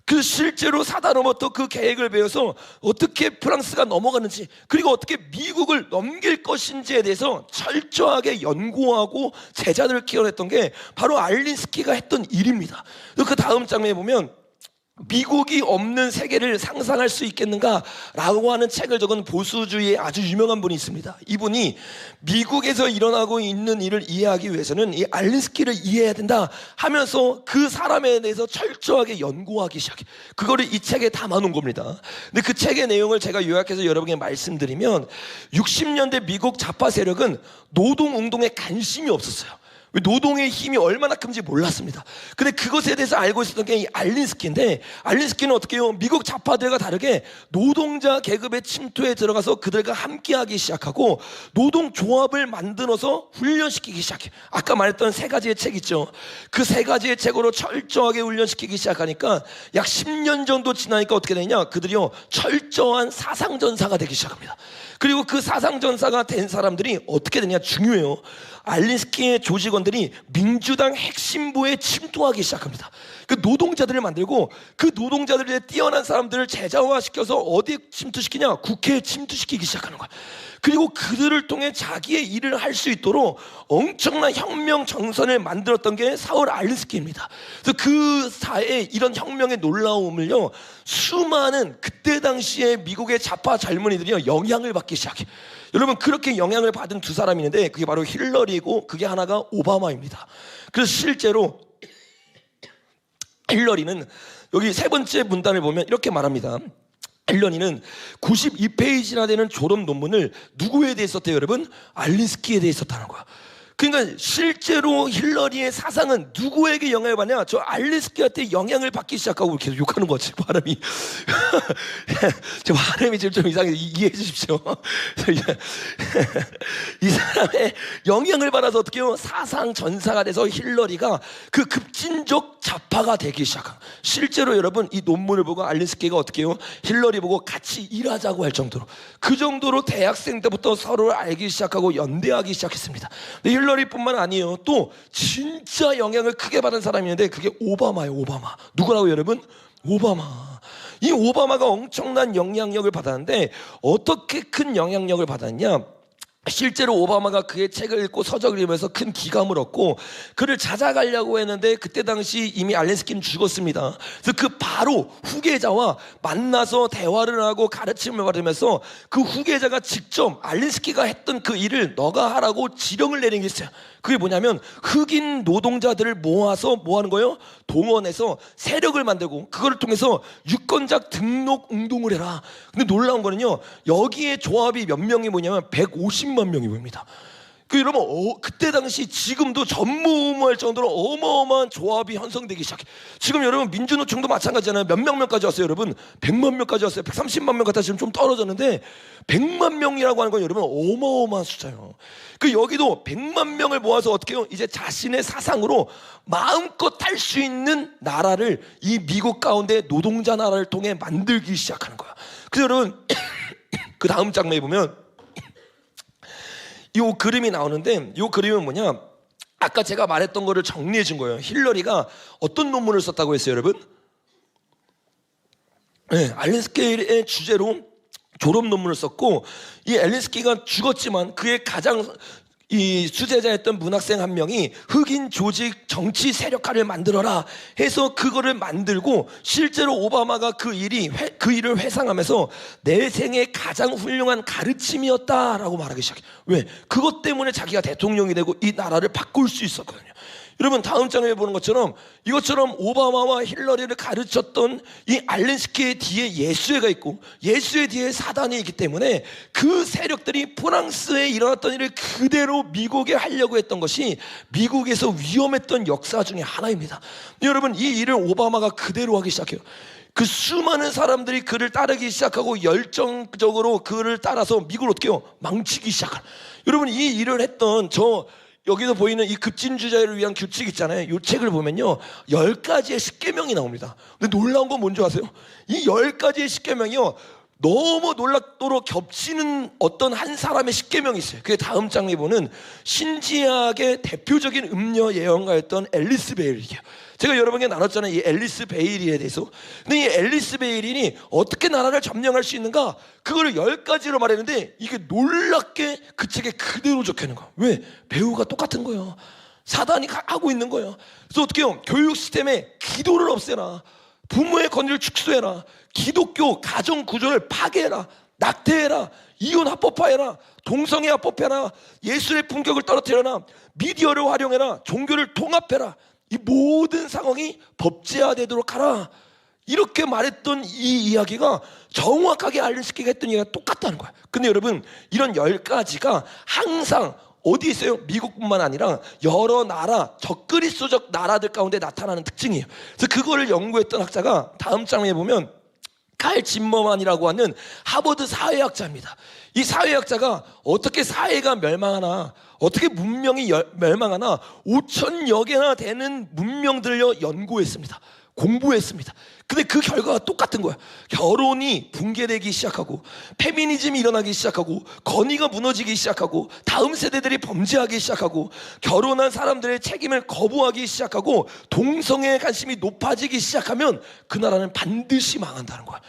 그 실제로 사단으로부터 그 계획을 배워서 어떻게 프랑스가 넘어가는지, 그리고 어떻게 미국을 넘길 것인지에 대해서 철저하게 연구하고 제자들을 키워냈던 게 바로 알린스키가 했던 일입니다. 그 다음 장면에 보면 미국이 없는 세계를 상상할 수 있겠는가라고 하는 책을 적은 보수주의의 아주 유명한 분이 있습니다. 이분이 미국에서 일어나고 있는 일을 이해하기 위해서는 이 알린스키를 이해해야 된다 하면서 그 사람에 대해서 철저하게 연구하기 시작해. 그거를 이 책에 담아놓은 겁니다. 근데 그 책의 내용을 제가 요약해서 여러분에게 말씀드리면, 60년대 미국 좌파 세력은 노동운동에 관심이 없었어요. 노동의 힘이 얼마나 큰지 몰랐습니다. 근데 그것에 대해서 알고 있었던 게 이 알린스키인데, 알린스키는 어떻게 해요? 미국 좌파들과 다르게 노동자 계급의 침투에 들어가서 그들과 함께하기 시작하고 노동조합을 만들어서 훈련시키기 시작해요. 아까 말했던 세 가지의 책 있죠. 그 세 가지의 책으로 철저하게 훈련시키기 시작하니까 약 10년 정도 지나니까 어떻게 되냐? 그들이요 철저한 사상전사가 되기 시작합니다. 그리고 그 사상전사가 된 사람들이 어떻게 되냐? 중요해요. 알린스키의 조직원들이 민주당 핵심부에 침투하기 시작합니다. 그 노동자들을 만들고 그 노동자들의 뛰어난 사람들을 제자화시켜서 어디에 침투시키냐? 국회에 침투시키기 시작하는 거야. 그리고 그들을 통해 자기의 일을 할 수 있도록 엄청난 혁명 정선을 만들었던 게 사울 알린스키입니다. 그래서 그 사회의 이런 혁명의 놀라움을요 수많은 그때 당시에 미국의 좌파 젊은이들이 영향을 받기 시작해. 여러분 그렇게 영향을 받은 두 사람이 있는데 그게 바로 힐러리고 그게 하나가 오바마입니다. 그래서 실제로 힐러리는 여기 세 번째 문단을 보면 이렇게 말합니다. 힐러리는 92페이지나 되는 졸업 논문을 누구에 대해 썼대요 여러분? 알린스키에 대해 썼다는 거야. 그러니까 실제로 힐러리의 사상은 누구에게 영향을 받냐? 저 알린스키한테 영향을 받기 시작하고 계속 욕하는 거지. 발음이 저 발음이 지금 좀 이상해. 이해해 주십시오. 이 사람의 영향을 받아서 어떻게 해요? 사상 전사가 돼서 힐러리가 그 급진적 좌파가 되기 시작한. 실제로 여러분 이 논문을 보고 알린스키가 어떻게 해요? 힐러리 보고 같이 일하자고 할 정도로, 그 정도로 대학생 때부터 서로를 알기 시작하고 연대하기 시작했습니다. 힐러리뿐만 아니에요. 또 진짜 영향을 크게 받은 사람이 있는데 그게 오바마예요. 오바마. 누구라고 여러분? 오바마. 이 오바마가 엄청난 영향력을 받았는데 어떻게 큰 영향력을 받았냐? 실제로 오바마가 그의 책을 읽고 서적을 읽으면서 큰 기감을 얻고 그를 찾아가려고 했는데 그때 당시 이미 알렌스키는 죽었습니다. 그래서 그 바로 후계자와 만나서 대화를 하고 가르침을 받으면서 그 후계자가 직접 알렌스키가 했던 그 일을 너가 하라고 지령을 내린 게 있어요. 그게 뭐냐면 흑인 노동자들을 모아서 뭐 하는 거예요? 동원해서 세력을 만들고 그걸 통해서 유권자 등록 운동을 해라. 근데 놀라운 거는요, 여기에 조합이 몇 명이 뭐냐면 150만 명이 봅니다. 그 여러분 그때 당시 지금도 전무후무할 정도로 어마어마한 조합이 형성되기 시작해. 지금 여러분 민주노총도 마찬가지잖아요. 몇 명까지 왔어요 여러분? 100만 명까지 왔어요. 130만 명 같아 지금 좀 떨어졌는데 100만 명이라고 하는 건 여러분 어마어마한 숫자예요. 그 여기도 100만 명을 모아서 어떻게 해요? 이제 자신의 사상으로 마음껏 할 수 있는 나라를 이 미국 가운데 노동자 나라를 통해 만들기 시작하는 거야. 그래서 여러분 그 다음 장면에 보면 이 그림이 나오는데, 이 그림은 뭐냐? 아까 제가 말했던 거를 정리해 준 거예요. 힐러리가 어떤 논문을 썼다고 했어요, 여러분? 네, 알렌스키의 주제로 졸업 논문을 썼고, 이 알렌스키가 죽었지만 그의 가장 이 수제자였던 문학생 한 명이 흑인 조직 정치 세력화를 만들어라 해서 그거를 만들고, 실제로 오바마가 그 일을 회상하면서 내 생애 가장 훌륭한 가르침이었다라고 말하기 시작해. 왜? 그것 때문에 자기가 대통령이 되고 이 나라를 바꿀 수 있었거든요. 여러분 다음 장면에 보는 것처럼 이것처럼 오바마와 힐러리를 가르쳤던 이 알렌스키의 뒤에 예수회가 있고 예수의 뒤에 사단이 있기 때문에 그 세력들이 프랑스에 일어났던 일을 그대로 미국에 하려고 했던 것이 미국에서 위험했던 역사 중에 하나입니다. 여러분 이 일을 오바마가 그대로 하기 시작해요. 그 수많은 사람들이 그를 따르기 시작하고 열정적으로 그를 따라서 미국을 어떻게 해요? 망치기 시작한. 여러분 이 일을 했던 여기서 보이는 이 급진주자를 위한 규칙 있잖아요. 이 책을 보면요 10가지의 십계명이 나옵니다. 근데 놀라운 건 뭔지 아세요? 이 10가지의 십계명이요 너무 놀랍도록 겹치는 어떤 한 사람의 십계명이 있어요. 그게 다음 장면에 보는 신지학의 대표적인 음녀 예언가였던 앨리스 베일이에요. 제가 여러분에게 나눴잖아요, 이 앨리스 베일리에 대해서. 근데 이 앨리스 베일리 어떻게 나라를 점령할 수 있는가? 그거를 10가지로 말했는데 이게 놀랍게 그 책에 그대로 적혀있는 거야. 왜? 배우가 똑같은 거예요. 사단이 하고 있는 거예요. 그래서 어떻게 해요? 교육 시스템에 기도를 없애라, 부모의 권위를 축소해라, 기독교 가정 구조를 파괴해라, 낙태해라, 이혼 합법화해라, 동성애 합법해라, 예술의 품격을 떨어뜨려라, 미디어를 활용해라, 종교를 통합해라. 이 모든 상황이 법제화되도록 하라. 이렇게 말했던 이 이야기가 정확하게 알렌스키가 했던 이야기가 똑같다는 거야. 근데 여러분 이런 10가지가 항상 어디 있어요? 미국뿐만 아니라 여러 나라 적그리스도적 나라들 가운데 나타나는 특징이에요. 그래서 그거를 연구했던 학자가 다음 장면에 보면 칼 짐머만이라고 하는 하버드 사회학자입니다. 이 사회학자가 어떻게 사회가 멸망하나, 어떻게 문명이 멸망하나 5천여 개나 되는 문명들을 연구했습니다. 공부했습니다. 근데 그 결과가 똑같은 거야. 결혼이 붕괴되기 시작하고, 페미니즘이 일어나기 시작하고, 권위가 무너지기 시작하고, 다음 세대들이 범죄하기 시작하고, 결혼한 사람들의 책임을 거부하기 시작하고, 동성애의 관심이 높아지기 시작하면 그 나라는 반드시 망한다는 거야.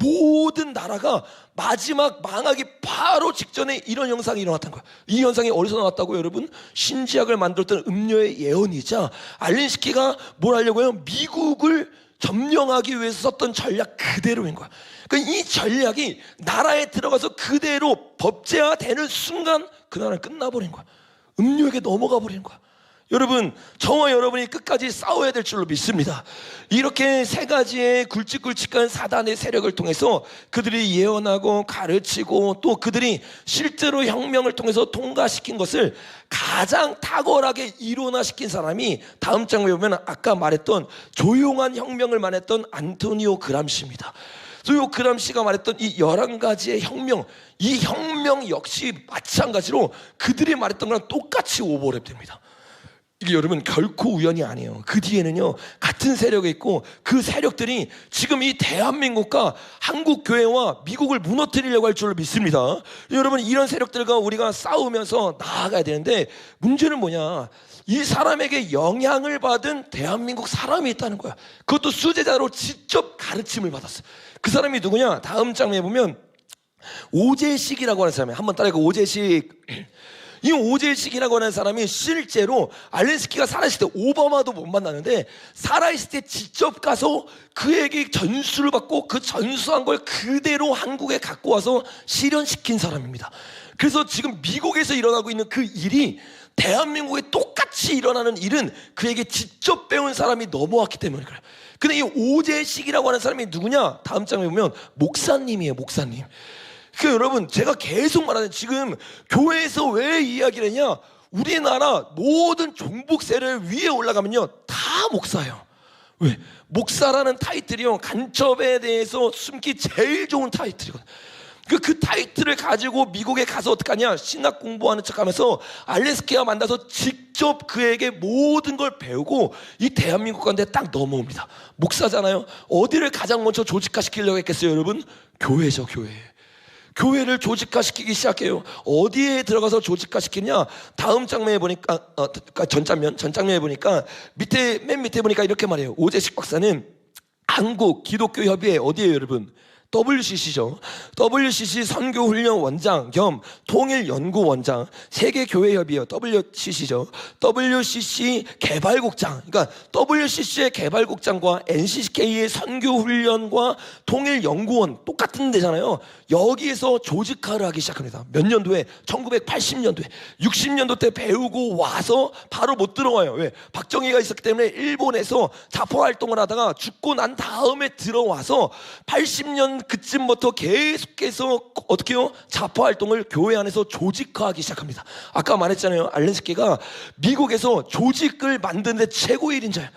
모든 나라가 마지막 망하기 바로 직전에 이런 현상이 일어났다는 거야. 이 현상이 어디서 나왔다고 여러분? 신지학을 만들었던 음료의 예언이자 알렌스키가 뭘 하려고 해요? 미국을 점령하기 위해서 썼던 전략 그대로인 거야. 그러니까 이 전략이 나라에 들어가서 그대로 법제화되는 순간 그 나라는 끝나버린 거야. 음료에게 넘어가 버린 거야. 여러분, 저와 여러분이 끝까지 싸워야 될 줄로 믿습니다. 이렇게 3가지의 굵직굵직한 사단의 세력을 통해서 그들이 예언하고 가르치고 또 그들이 실제로 혁명을 통해서 통과시킨 것을 가장 탁월하게 이론화시킨 사람이 다음 장면에 보면 아까 말했던 조용한 혁명을 말했던 안토니오 그람시입니다. 그래서 이 그람시가 말했던 이 11가지의 혁명, 이 혁명 역시 마찬가지로 그들이 말했던 거랑 똑같이 오버랩됩니다. 이게 여러분 결코 우연이 아니에요. 그 뒤에는요 같은 세력이 있고 그 세력들이 지금 이 대한민국과 한국 교회와 미국을 무너뜨리려고 할 줄로 믿습니다. 여러분 이런 세력들과 우리가 싸우면서 나아가야 되는데 문제는 뭐냐? 이 사람에게 영향을 받은 대한민국 사람이 있다는 거야. 그것도 수제자로 직접 가르침을 받았어. 그 사람이 누구냐? 다음 장면에 보면 오재식이라고 하는 사람이 한번 따라해요. 오재식. 이 오재식이라고 하는 사람이 실제로 알렌스키가 살아있을 때 오바마도 못 만나는데 살아있을 때 직접 가서 그에게 전수를 받고 그 전수한 걸 그대로 한국에 갖고 와서 실현시킨 사람입니다. 그래서 지금 미국에서 일어나고 있는 그 일이 대한민국에 똑같이 일어나는 일은 그에게 직접 배운 사람이 넘어왔기 때문에 그래요. 근데 이 오재식이라고 하는 사람이 누구냐? 다음 장에 보면 목사님이에요. 목사님. 그 여러분, 제가 계속 말하는, 지금 교회에서 왜 이야기를 했냐? 우리나라 모든 종북세를 위에 올라가면요 다 목사예요. 왜? 목사라는 타이틀이요 간첩에 대해서 숨기 제일 좋은 타이틀이거든요. 그 타이틀을 가지고 미국에 가서 어떡하냐? 신학 공부하는 척하면서 알렌스키와 만나서 직접 그에게 모든 걸 배우고 이 대한민국 가운데 딱 넘어옵니다. 목사잖아요. 어디를 가장 먼저 조직화시키려고 했겠어요, 여러분? 교회죠, 교회. 교회를 조직화시키기 시작해요. 어디에 들어가서 조직화시키냐? 다음 장면에 보니까 전장면에 보니까 맨 밑에 보니까 이렇게 말해요. 오재식 박사는 한국 기독교 협의회 어디에요, 여러분? WCC죠. WCC 선교훈련 원장 겸 통일연구원장, 세계교회협의회 WCC죠. WCC 개발국장. 그러니까 WCC의 개발국장과 NCCK의 선교훈련과 통일연구원 똑같은 데잖아요. 여기에서 조직화를 하기 시작합니다. 몇 년도에? 1980년도에 60년도 때 배우고 와서 바로 못 들어와요. 왜? 박정희가 있었기 때문에 일본에서 자포활동을 하다가 죽고 난 다음에 들어와서 80년 그쯤부터 계속해서 어떻게 해요? 자포활동을 교회 안에서 조직화하기 시작합니다. 아까 말했잖아요. 알렌스키가 미국에서 조직을 만드는 데 최고의 일인자예요.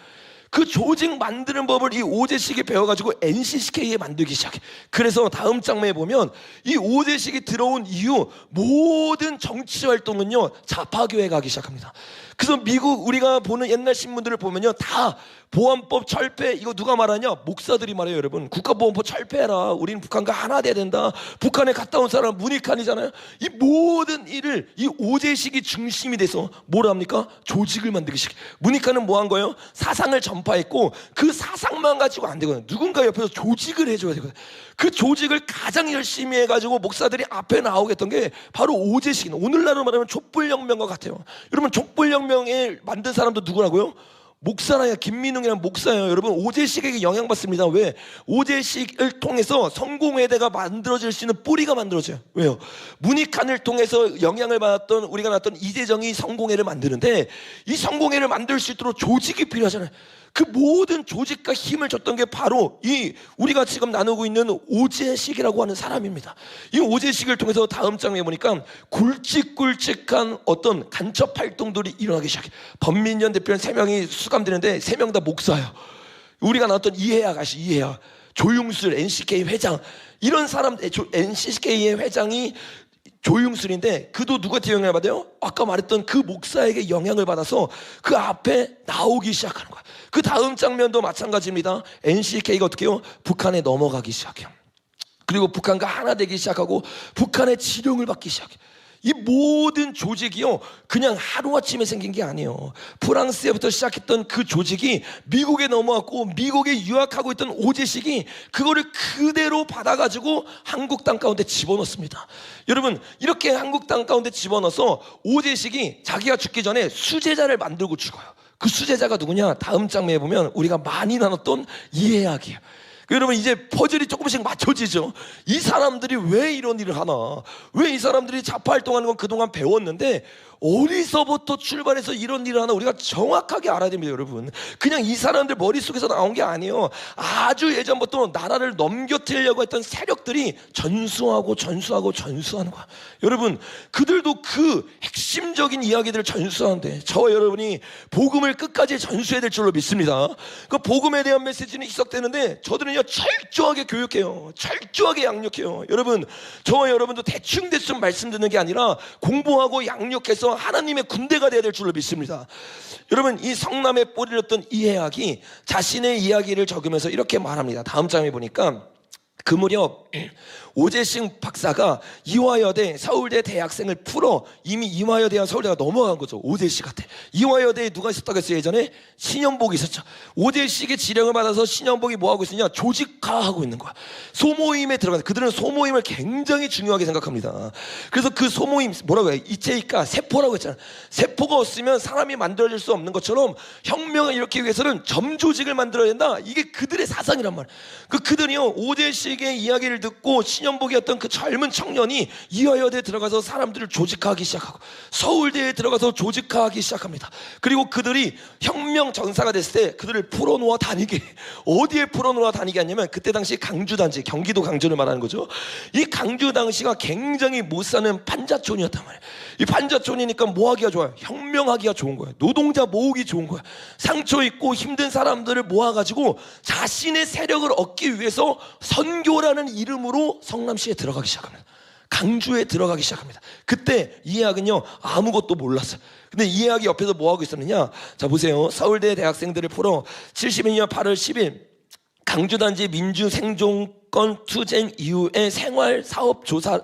그 조직 만드는 법을 이 오재식이 배워가지고 NCCK에 만들기 시작해. 그래서 다음 장면에 보면 이 오재식이 들어온 이후 모든 정치 활동은요 좌파교회 가기 시작합니다. 그래서 미국 우리가 보는 옛날 신문들을 보면요 다 보안법 철폐, 이거 누가 말하냐? 목사들이 말해요. 여러분, 국가보안법 철폐해라. 우리는 북한과 하나 돼야 된다. 북한에 갔다 온 사람은 문익환이잖아요. 이 모든 일을 이 오재식이 중심이 돼서 뭐라 합니까? 조직을 만들기 시작해. 문익환은 뭐 한 거예요? 사상을 전파했고 그 사상만 가지고 안 되거든요. 누군가 옆에서 조직을 해줘야 되거든요. 그 조직을 가장 열심히 해가지고 목사들이 앞에 나오게 했던 게 바로 오재식이에요. 오늘날로 말하면 촛불혁명과 같아요. 여러분, 촛불혁명에 만든 사람도 누구라고요? 목사라요. 김민웅이라는 목사예요. 여러분, 오재식에게 영향받습니다. 왜? 오재식을 통해서 성공회대가 만들어질 수 있는 뿌리가 만들어져요. 왜요? 문익환을 통해서 영향을 받았던, 우리가 나왔던 이재정이 성공회를 만드는데 이 성공회를 만들 수 있도록 조직이 필요하잖아요. 그 모든 조직과 힘을 줬던 게 바로 이 우리가 지금 나누고 있는 오재식이라고 하는 사람입니다. 이 오재식을 통해서 다음 장에 보니까 굵직굵직한 어떤 간첩 활동들이 일어나기 시작해. 범민련 대표는 3명이 수감되는데 3명 다 목사예요. 우리가 나왔던 이해학 아시? 이해학, 조용술 NCK 회장, 이런 사람, NCK의 회장이 조용술인데 그도 누구한테 영향을 받아요? 아까 말했던 그 목사에게 영향을 받아서 그 앞에 나오기 시작하는 거야. 그 다음 장면도 마찬가지입니다. NCK가 어떻게 해요? 북한에 넘어가기 시작해요. 그리고 북한과 하나 되기 시작하고 북한의 지령을 받기 시작해. 이 모든 조직이요 그냥 하루아침에 생긴 게 아니에요. 프랑스에부터 시작했던 그 조직이 미국에 넘어왔고 미국에 유학하고 있던 오재식이 그거를 그대로 받아가지고 한국 땅 가운데 집어넣습니다. 여러분, 이렇게 한국 땅 가운데 집어넣어서 오재식이 자기가 죽기 전에 수제자를 만들고 죽어요. 그 수제자가 누구냐? 다음 장면에 보면 우리가 많이 나눴던 이해학이에요. 여러분, 이제 퍼즐이 조금씩 맞춰지죠. 이 사람들이 왜 이런 일을 하나? 왜 이 사람들이 자파활동하는 건 그동안 배웠는데 어디서부터 출발해서 이런 일을 하나 우리가 정확하게 알아야 됩니다. 여러분, 그냥 이 사람들 머릿속에서 나온 게 아니에요. 아주 예전부터 나라를 넘겨뜨리려고 했던 세력들이 전수하는 거야. 여러분, 그들도 그 핵심적인 이야기들을 전수하는데 저와 여러분이 복음을 끝까지 전수해야 될 줄로 믿습니다. 그 복음에 대한 메시지는 희석되는데 저들은요 철저하게 교육해요. 철저하게 양육해요. 여러분, 저와 여러분도 대충 말씀 듣는 게 아니라 공부하고 양육해서 하나님의 군대가 되어야 될 줄로 믿습니다. 여러분, 이 성남에 뿌리렸던 이해학이 자신의 이야기를 적으면서 이렇게 말합니다. 다음 장에 보니까 그 무렵 오재식 박사가 이화여대 서울대 대학생을 풀어 이미 이화여대와 서울대가 넘어간 거죠. 오재식한테. 이화여대에 누가 있었다고 했어요? 예전에 신현복이 있었죠. 오재식의 지령을 받아서 신현복이 뭐하고 있었냐? 조직화하고 있는 거야. 소모임에 들어가서 그들은 소모임을 굉장히 중요하게 생각합니다. 그래서 그 소모임 뭐라고 해요? 이체이까 세포라고 했잖아. 세포가 없으면 사람이 만들어질 수 없는 것처럼 혁명을 일으키기 위해서는 점조직을 만들어야 된다. 이게 그들의 사상이란 말이야. 그들이요 오재식의 이야기를 듣고 신현복이었던 그 젊은 청년이 이화여대에 들어가서 사람들을 조직화하기 시작하고 서울대에 들어가서 조직화하기 시작합니다. 그리고 그들이 혁명 전사가 됐을 때 그들을 풀어놓아 다니게, 어디에 풀어놓아 다니게 하냐면 그때 당시 강주단지, 경기도 강주를 말하는 거죠. 이 강주 당시가 굉장히 못 사는 판자촌이었단 말이에요. 이 판자촌이니까 뭐 하기가 좋아요? 혁명하기가 좋은 거예요. 노동자 모으기 좋은 거예요. 상처 있고 힘든 사람들을 모아가지고 자신의 세력을 얻기 위해서 선교라는 이름으로 성남시에 들어가기 시작합니다. 강주에 들어가기 시작합니다. 그때 이해학은요 아무것도 몰랐어요. 근데 이해학이 옆에서 뭐 하고 있었느냐? 자 보세요. 서울대 대학생들을 풀어 72년 8월 10일 강주단지 민주생존권 투쟁 이후에 생활조사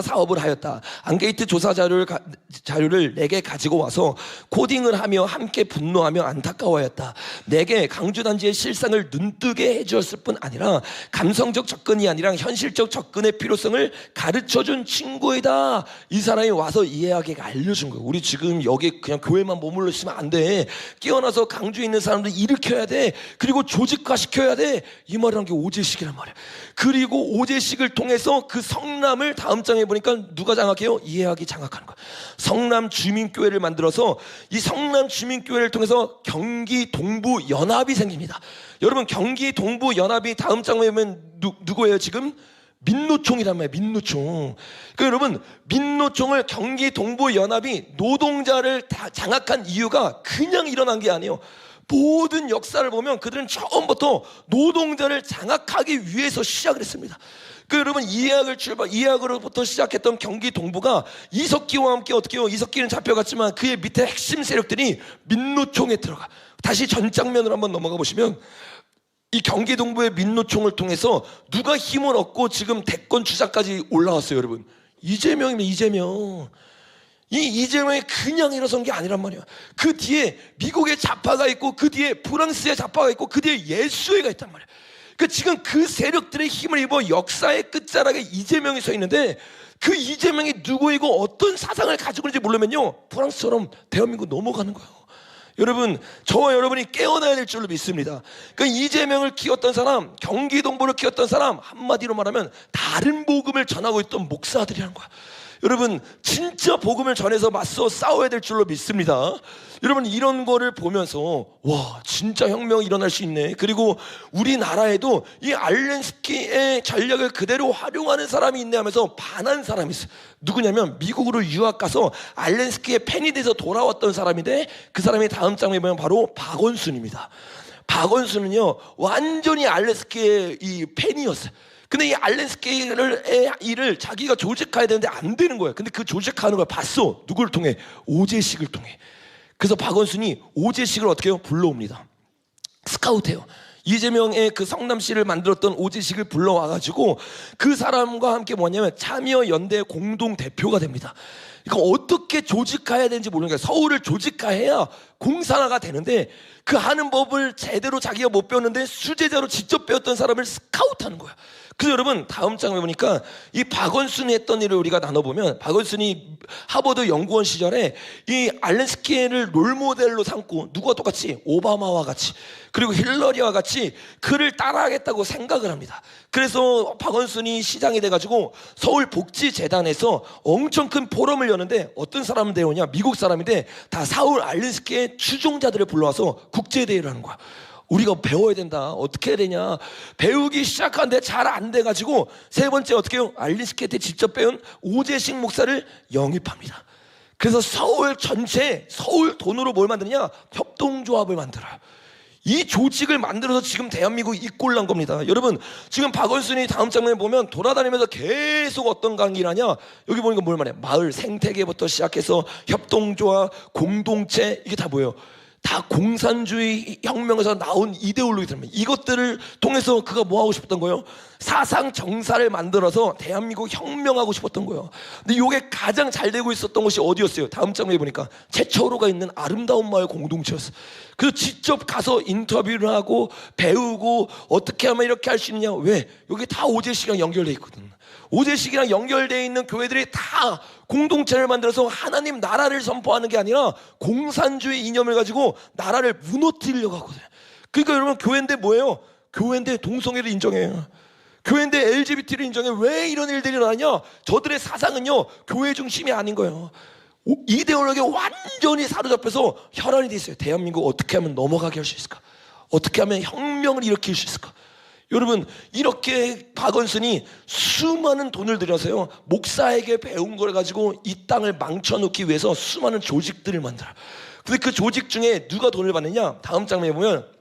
사업을 하였다. 안게이트 조사 자료를 내게 가지고 와서 코딩을 하며 함께 분노하며 안타까워했다. 내게 강주단지의 실상을 눈뜨게 해주었을 뿐 아니라 감성적 접근이 아니라 현실적 접근의 필요성을 가르쳐준 친구이다. 이 사람이 와서 이해하게 알려준 거예요. 우리 지금 여기 그냥 교회만 머물러 있으면 안 돼. 깨어나서 강주에 있는 사람들 일으켜야 돼. 그리고 조직화시켜야 돼. 이 말이란 게 오재식이란 말이에요. 그리고 오재식을 통해서 그 성남을 다음 장에 보니까 누가 장악해요? 이해학이 장악하는 거예요. 성남 주민교회를 만들어서 이 성남 주민교회를 통해서 경기 동부 연합이 생깁니다. 여러분 경기 동부 연합이 다음 장에 보면 누구예요 지금? 민노총이란 말이에요. 민노총. 그러니까 여러분 민노총을 경기 동부 연합이 노동자를 다 장악한 이유가 그냥 일어난 게 아니에요. 모든 역사를 보면 그들은 처음부터 노동자를 장악하기 위해서 시작을 했습니다. 그 여러분 이해학으로부터 시작했던 경기 동부가 이석기와 함께 어떻게 해요? 이석기는 잡혀갔지만 그의 밑에 핵심 세력들이 민노총에 들어가. 다시 전 장면으로 한번 넘어가 보시면 이 경기 동부의 민노총을 통해서 누가 힘을 얻고 지금 대권 주자까지 올라왔어요, 여러분. 이재명이면 이재명. 이 이재명이 그냥 일어선 게 아니란 말이야. 그 뒤에 미국의 좌파가 있고 그 뒤에 프랑스의 좌파가 있고 그 뒤에 예수회가 있단 말이야. 그러니까 지금 그 세력들의 힘을 입어 역사의 끝자락에 이재명이 서 있는데 그 이재명이 누구이고 어떤 사상을 가지고 있는지 모르면요 프랑스처럼 대한민국 넘어가는 거예요. 여러분 저와 여러분이 깨어나야 될 줄로 믿습니다. 그러니까 이재명을 키웠던 사람, 경기 동부를 키웠던 사람, 한마디로 말하면 다른 복음을 전하고 있던 목사들이라는 거야. 여러분 진짜 복음을 전해서 맞서 싸워야 될 줄로 믿습니다. 여러분 이런 거를 보면서 와 진짜 혁명이 일어날 수 있네. 그리고 우리나라에도 이 알렌스키의 전략을 그대로 활용하는 사람이 있네 하면서 반한 사람이 있어요. 누구냐면 미국으로 유학 가서 알렌스키의 팬이 돼서 돌아왔던 사람인데 그 사람이 다음 장에 보면 바로 박원순입니다. 박원순은요 완전히 알렌스키의 이 팬이었어요. 근데 이 알렌스키의 일을 자기가 조직해야 되는데 안 되는 거예요. 근데 그 조직하는 걸 봤어. 누구를 통해? 오재식을 통해. 그래서 박원순이 오재식을 어떻게 해요? 불러옵니다. 스카우트해요. 이재명의 그 성남시를 만들었던 오재식을 불러와가지고 그 사람과 함께 뭐냐면 참여연대 공동대표가 됩니다. 그러니까 어떻게 조직화해야 되는지 모르는 거야. 서울을 조직화해야 공산화가 되는데 그 하는 법을 제대로 자기가 못 배웠는데 수제자로 직접 배웠던 사람을 스카우트하는 거야. 그래서 여러분 다음 장에 보니까 이 박원순이 했던 일을 우리가 나눠보면 박원순이 하버드 연구원 시절에 이 알렌스키를 롤모델로 삼고 누구와 똑같이? 오바마와 같이 그리고 힐러리와 같이 그를 따라하겠다고 생각을 합니다. 그래서 박원순이 시장이 돼가지고 서울복지재단에서 엄청 큰 포럼을 여는데 어떤 사람을 데려오냐? 미국 사람인데 다 사울 알렌스키의 추종자들을 불러와서 국제대회를 하는 거야. 우리가 배워야 된다. 어떻게 해야 되냐? 배우기 시작하는데 잘 안 돼가지고 세 번째 어떻게 해요? 알렌스키한테 직접 배운 오재식 목사를 영입합니다. 그래서 서울 전체 서울 돈으로 뭘 만드느냐? 협동조합을 만들어요. 이 조직을 만들어서 지금 대한민국이 이 꼴 난 겁니다. 여러분 지금 박원순이 다음 장면에 보면 돌아다니면서 계속 어떤 강의를 하냐? 여기 보니까 뭘 말해? 마을 생태계부터 시작해서 협동조합, 공동체 이게 다 뭐예요? 다 공산주의 혁명에서 나온 이데올로기들입니다. 이것들을 통해서 그가 뭐 하고 싶었던 거예요? 사상 정사를 만들어서 대한민국 혁명하고 싶었던 거예요. 근데 이게 가장 잘 되고 있었던 것이 어디였어요? 다음 장면에 보니까 제철호가 있는 아름다운 마을 공동체였어요. 그래서 직접 가서 인터뷰를 하고 배우고 어떻게 하면 이렇게 할 수 있느냐. 왜? 여기 다 오제식이랑 연결돼 있거든. 오제식이랑 연결되어 있는 교회들이 다 공동체를 만들어서 하나님 나라를 선포하는 게 아니라 공산주의 이념을 가지고 나라를 무너뜨리려고 하거든요. 그러니까 여러분, 교회인데 뭐예요? 교회인데 동성애를 인정해요. 교회인데 LGBT를 인정해. 왜 이런 일들이 일어나냐? 저들의 사상은요, 교회 중심이 아닌 거예요. 이데올로기에 완전히 사로잡혀서 혈안이 돼 있어요. 대한민국 어떻게 하면 넘어가게 할 수 있을까? 어떻게 하면 혁명을 일으킬 수 있을까? 여러분, 이렇게 박원순이 수많은 돈을 들여서요, 목사에게 배운 걸 가지고 이 땅을 망쳐놓기 위해서 수많은 조직들을 만들어요. 근데 그 조직 중에 누가 돈을 받느냐? 다음 장면에 보면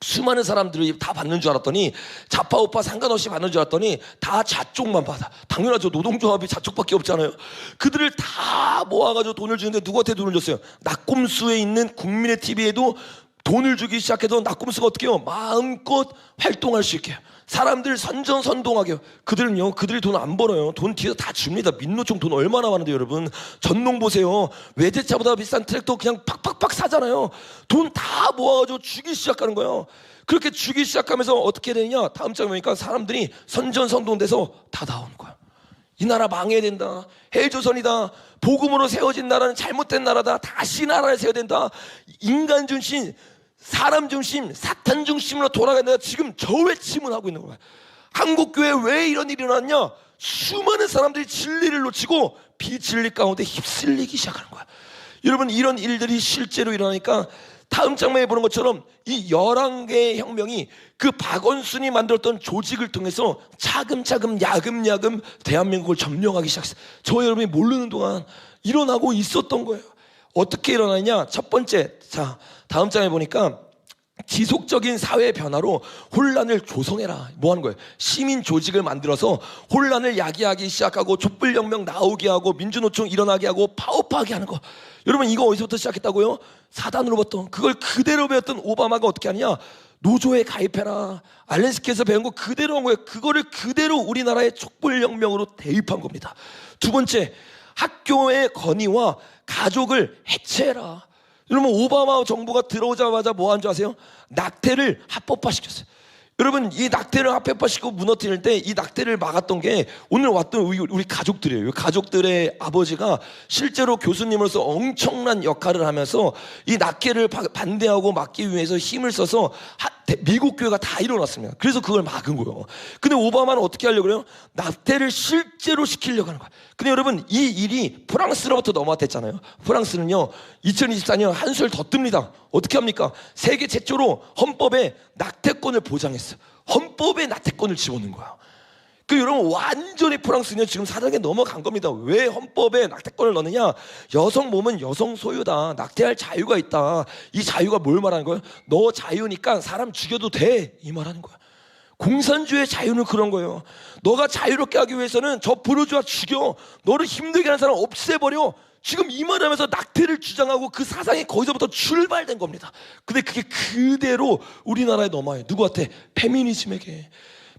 수많은 사람들이 다 받는 줄 알았더니, 좌파 우파 상관없이 받는 줄 알았더니 다 좌쪽만 받아. 당연하죠. 노동조합이 좌쪽밖에 없잖아요. 그들을 다 모아가지고 돈을 주는데 누구한테 돈을 줬어요? 낙곰수에 있는 국민의 TV에도 돈을 주기 시작해서 낙곰수가 어떻게 해요? 마음껏 활동할 수 있게 해요. 사람들 선전선동하게 해요. 그들은요, 그들이 돈 안 벌어요. 돈 뒤에서 다 줍니다. 민노총 돈 얼마나 많은데 여러분. 전농 보세요. 외제차보다 비싼 트랙터 그냥 팍팍팍 사잖아요. 돈 다 모아가지고 주기 시작하는 거예요. 그렇게 주기 시작하면서 어떻게 되느냐? 다음 장에 보니까 사람들이 선전선동돼서 다 나오는 거야. 이 나라 망해야 된다. 헬조선이다. 복음으로 세워진 나라는 잘못된 나라다. 다시 나라를 세워야 된다. 인간 중심, 사람 중심, 사탄 중심으로 돌아간다. 지금 저 외침을 하고 있는 거야. 한국교회에 왜 이런 일이 일어났냐? 수많은 사람들이 진리를 놓치고 비진리 가운데 휩쓸리기 시작하는 거야. 여러분, 이런 일들이 실제로 일어나니까 다음 장면에 보는 것처럼 이 11개의 혁명이 그 박원순이 만들었던 조직을 통해서 차근차근 야금야금 대한민국을 점령하기 시작했어요. 저 여러분이 모르는 동안 일어나고 있었던 거예요. 어떻게 일어나냐? 첫 번째, 자, 다음 장에 보니까 지속적인 사회 변화로 혼란을 조성해라. 뭐 하는 거예요? 시민 조직을 만들어서 혼란을 야기하기 시작하고 촛불혁명 나오게 하고 민주노총 일어나게 하고 파업하게 하는 거. 여러분, 이거 어디서부터 시작했다고요? 사단으로부터. 그걸 그대로 배웠던 오바마가 어떻게 하느냐? 노조에 가입해라. 알렌스키에서 배운 거 그대로 한 거예요. 그거를 그대로 우리나라의 촛불혁명으로 대입한 겁니다. 두 번째, 학교의 건의와 가족을 해체해라. 여러분, 오바마 정부가 들어오자마자 뭐 한 줄 아세요? 낙태를 합법화시켰어요. 여러분, 이 낙태를 합법화시키고 무너뜨릴 때 이 낙태를 막았던 게 오늘 왔던 우리 가족들이에요. 가족들의 아버지가 실제로 교수님으로서 엄청난 역할을 하면서 이 낙태를 반대하고 막기 위해서 힘을 써서 미국 교회가 다 일어났습니다. 그래서 그걸 막은 거예요. 근데 오바마는 어떻게 하려고 그래요? 낙태를 실제로 시키려고 하는 거예요. 근데 여러분, 이 일이 프랑스로부터 넘어왔댔잖아요. 프랑스는요, 2024년 한술 더 뜹니다. 어떻게 합니까? 세계 최초로 헌법에 낙태권을 보장했어요. 헌법에 낙태권을 집어넣은 거야. 그 여러분, 완전히 프랑스는 지금 사장에 넘어간 겁니다. 왜 헌법에 낙태권을 넣느냐? 여성 몸은 여성 소유다. 낙태할 자유가 있다. 이 자유가 뭘 말하는 거예요? 너 자유니까 사람 죽여도 돼. 이 말하는 거야. 공산주의 자유는 그런 거예요. 너가 자유롭게 하기 위해서는 저 부르주아 죽여. 너를 힘들게 하는 사람 없애버려. 지금 이 말하면서 낙태를 주장하고 그 사상이 거기서부터 출발된 겁니다. 근데 그게 그대로 우리나라에 넘어와요. 누구한테? 페미니즘에게.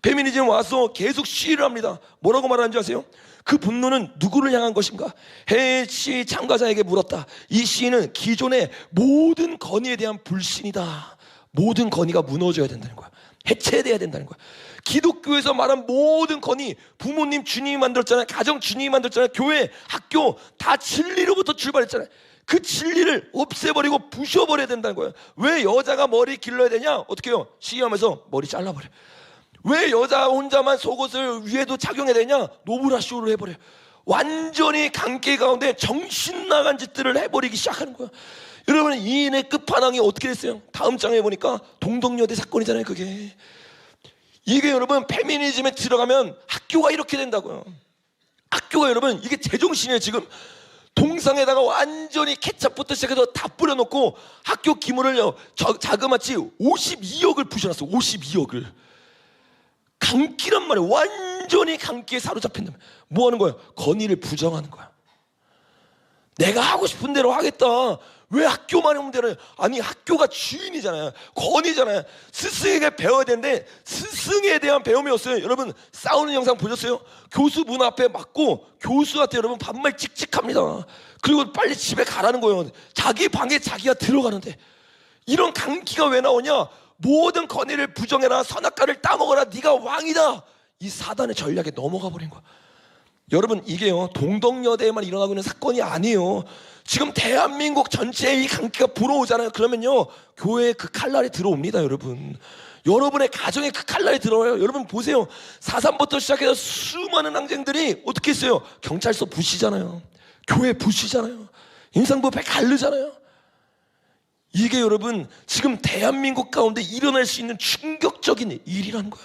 페미니즘 와서 계속 시위를 합니다. 뭐라고 말하는지 아세요? 그 분노는 누구를 향한 것인가? 해시 참가자에게 물었다. 이 시위는 기존의 모든 건의에 대한 불신이다. 모든 건의가 무너져야 된다는 거야. 해체돼야 된다는 거야. 기독교에서 말한 모든 건의, 부모님 주님이 만들었잖아요. 가정 주님이 만들었잖아요. 교회, 학교 다 진리로부터 출발했잖아요. 그 진리를 없애버리고 부셔버려야 된다는 거예요. 왜 여자가 머리 길러야 되냐? 어떻게 해요? 시위하면서 머리 잘라버려. 왜 여자 혼자만 속옷을 위에도 착용해야 되냐? 노브라 쇼를 해버려. 완전히 관계 가운데 정신 나간 짓들을 해버리기 시작하는 거야. 여러분, 이 일의 끝판왕이 어떻게 됐어요? 다음 장에 보니까 동덕여대 사건이잖아요. 그게 이게 여러분, 페미니즘에 들어가면 학교가 이렇게 된다고요. 학교가 여러분, 이게 제정신이에요. 지금 동상에다가 완전히 케첩부터 시작해서 다 뿌려놓고 학교 기물을요, 자그마치 52억을 부셔놨어. 52억을. 강기란 말이에요. 완전히 강기에 사로잡힌다. 뭐 하는 거야? 건의를 부정하는 거야. 내가 하고 싶은 대로 하겠다. 왜 학교만 오면 되나요? 아니, 학교가 주인이잖아요. 권위잖아요. 스승에게 배워야 되는데 스승에 대한 배움이 없어요. 여러분, 싸우는 영상 보셨어요? 교수 문 앞에 맞고 교수한테 여러분 반말 찍찍합니다. 그리고 빨리 집에 가라는 거예요. 자기 방에 자기가 들어가는데. 이런 강기가 왜 나오냐? 모든 권위를 부정해라, 선악과를 따먹어라, 네가 왕이다. 이 사단의 전략에 넘어가 버린 거야. 여러분, 이게요 동덕여대에만 일어나고 있는 사건이 아니에요. 지금 대한민국 전체에 이 강기가 불어오잖아요. 그러면요 교회에 그 칼날이 들어옵니다. 여러분의 가정에 그 칼날이 들어와요. 여러분 보세요. 4.3부터 시작해서 수많은 항쟁들이 어떻게 했어요? 경찰서 부시잖아요. 교회 부시잖아요. 임산부배 가르잖아요. 이게 여러분 지금 대한민국 가운데 일어날 수 있는 충격적인 일이라는 거야.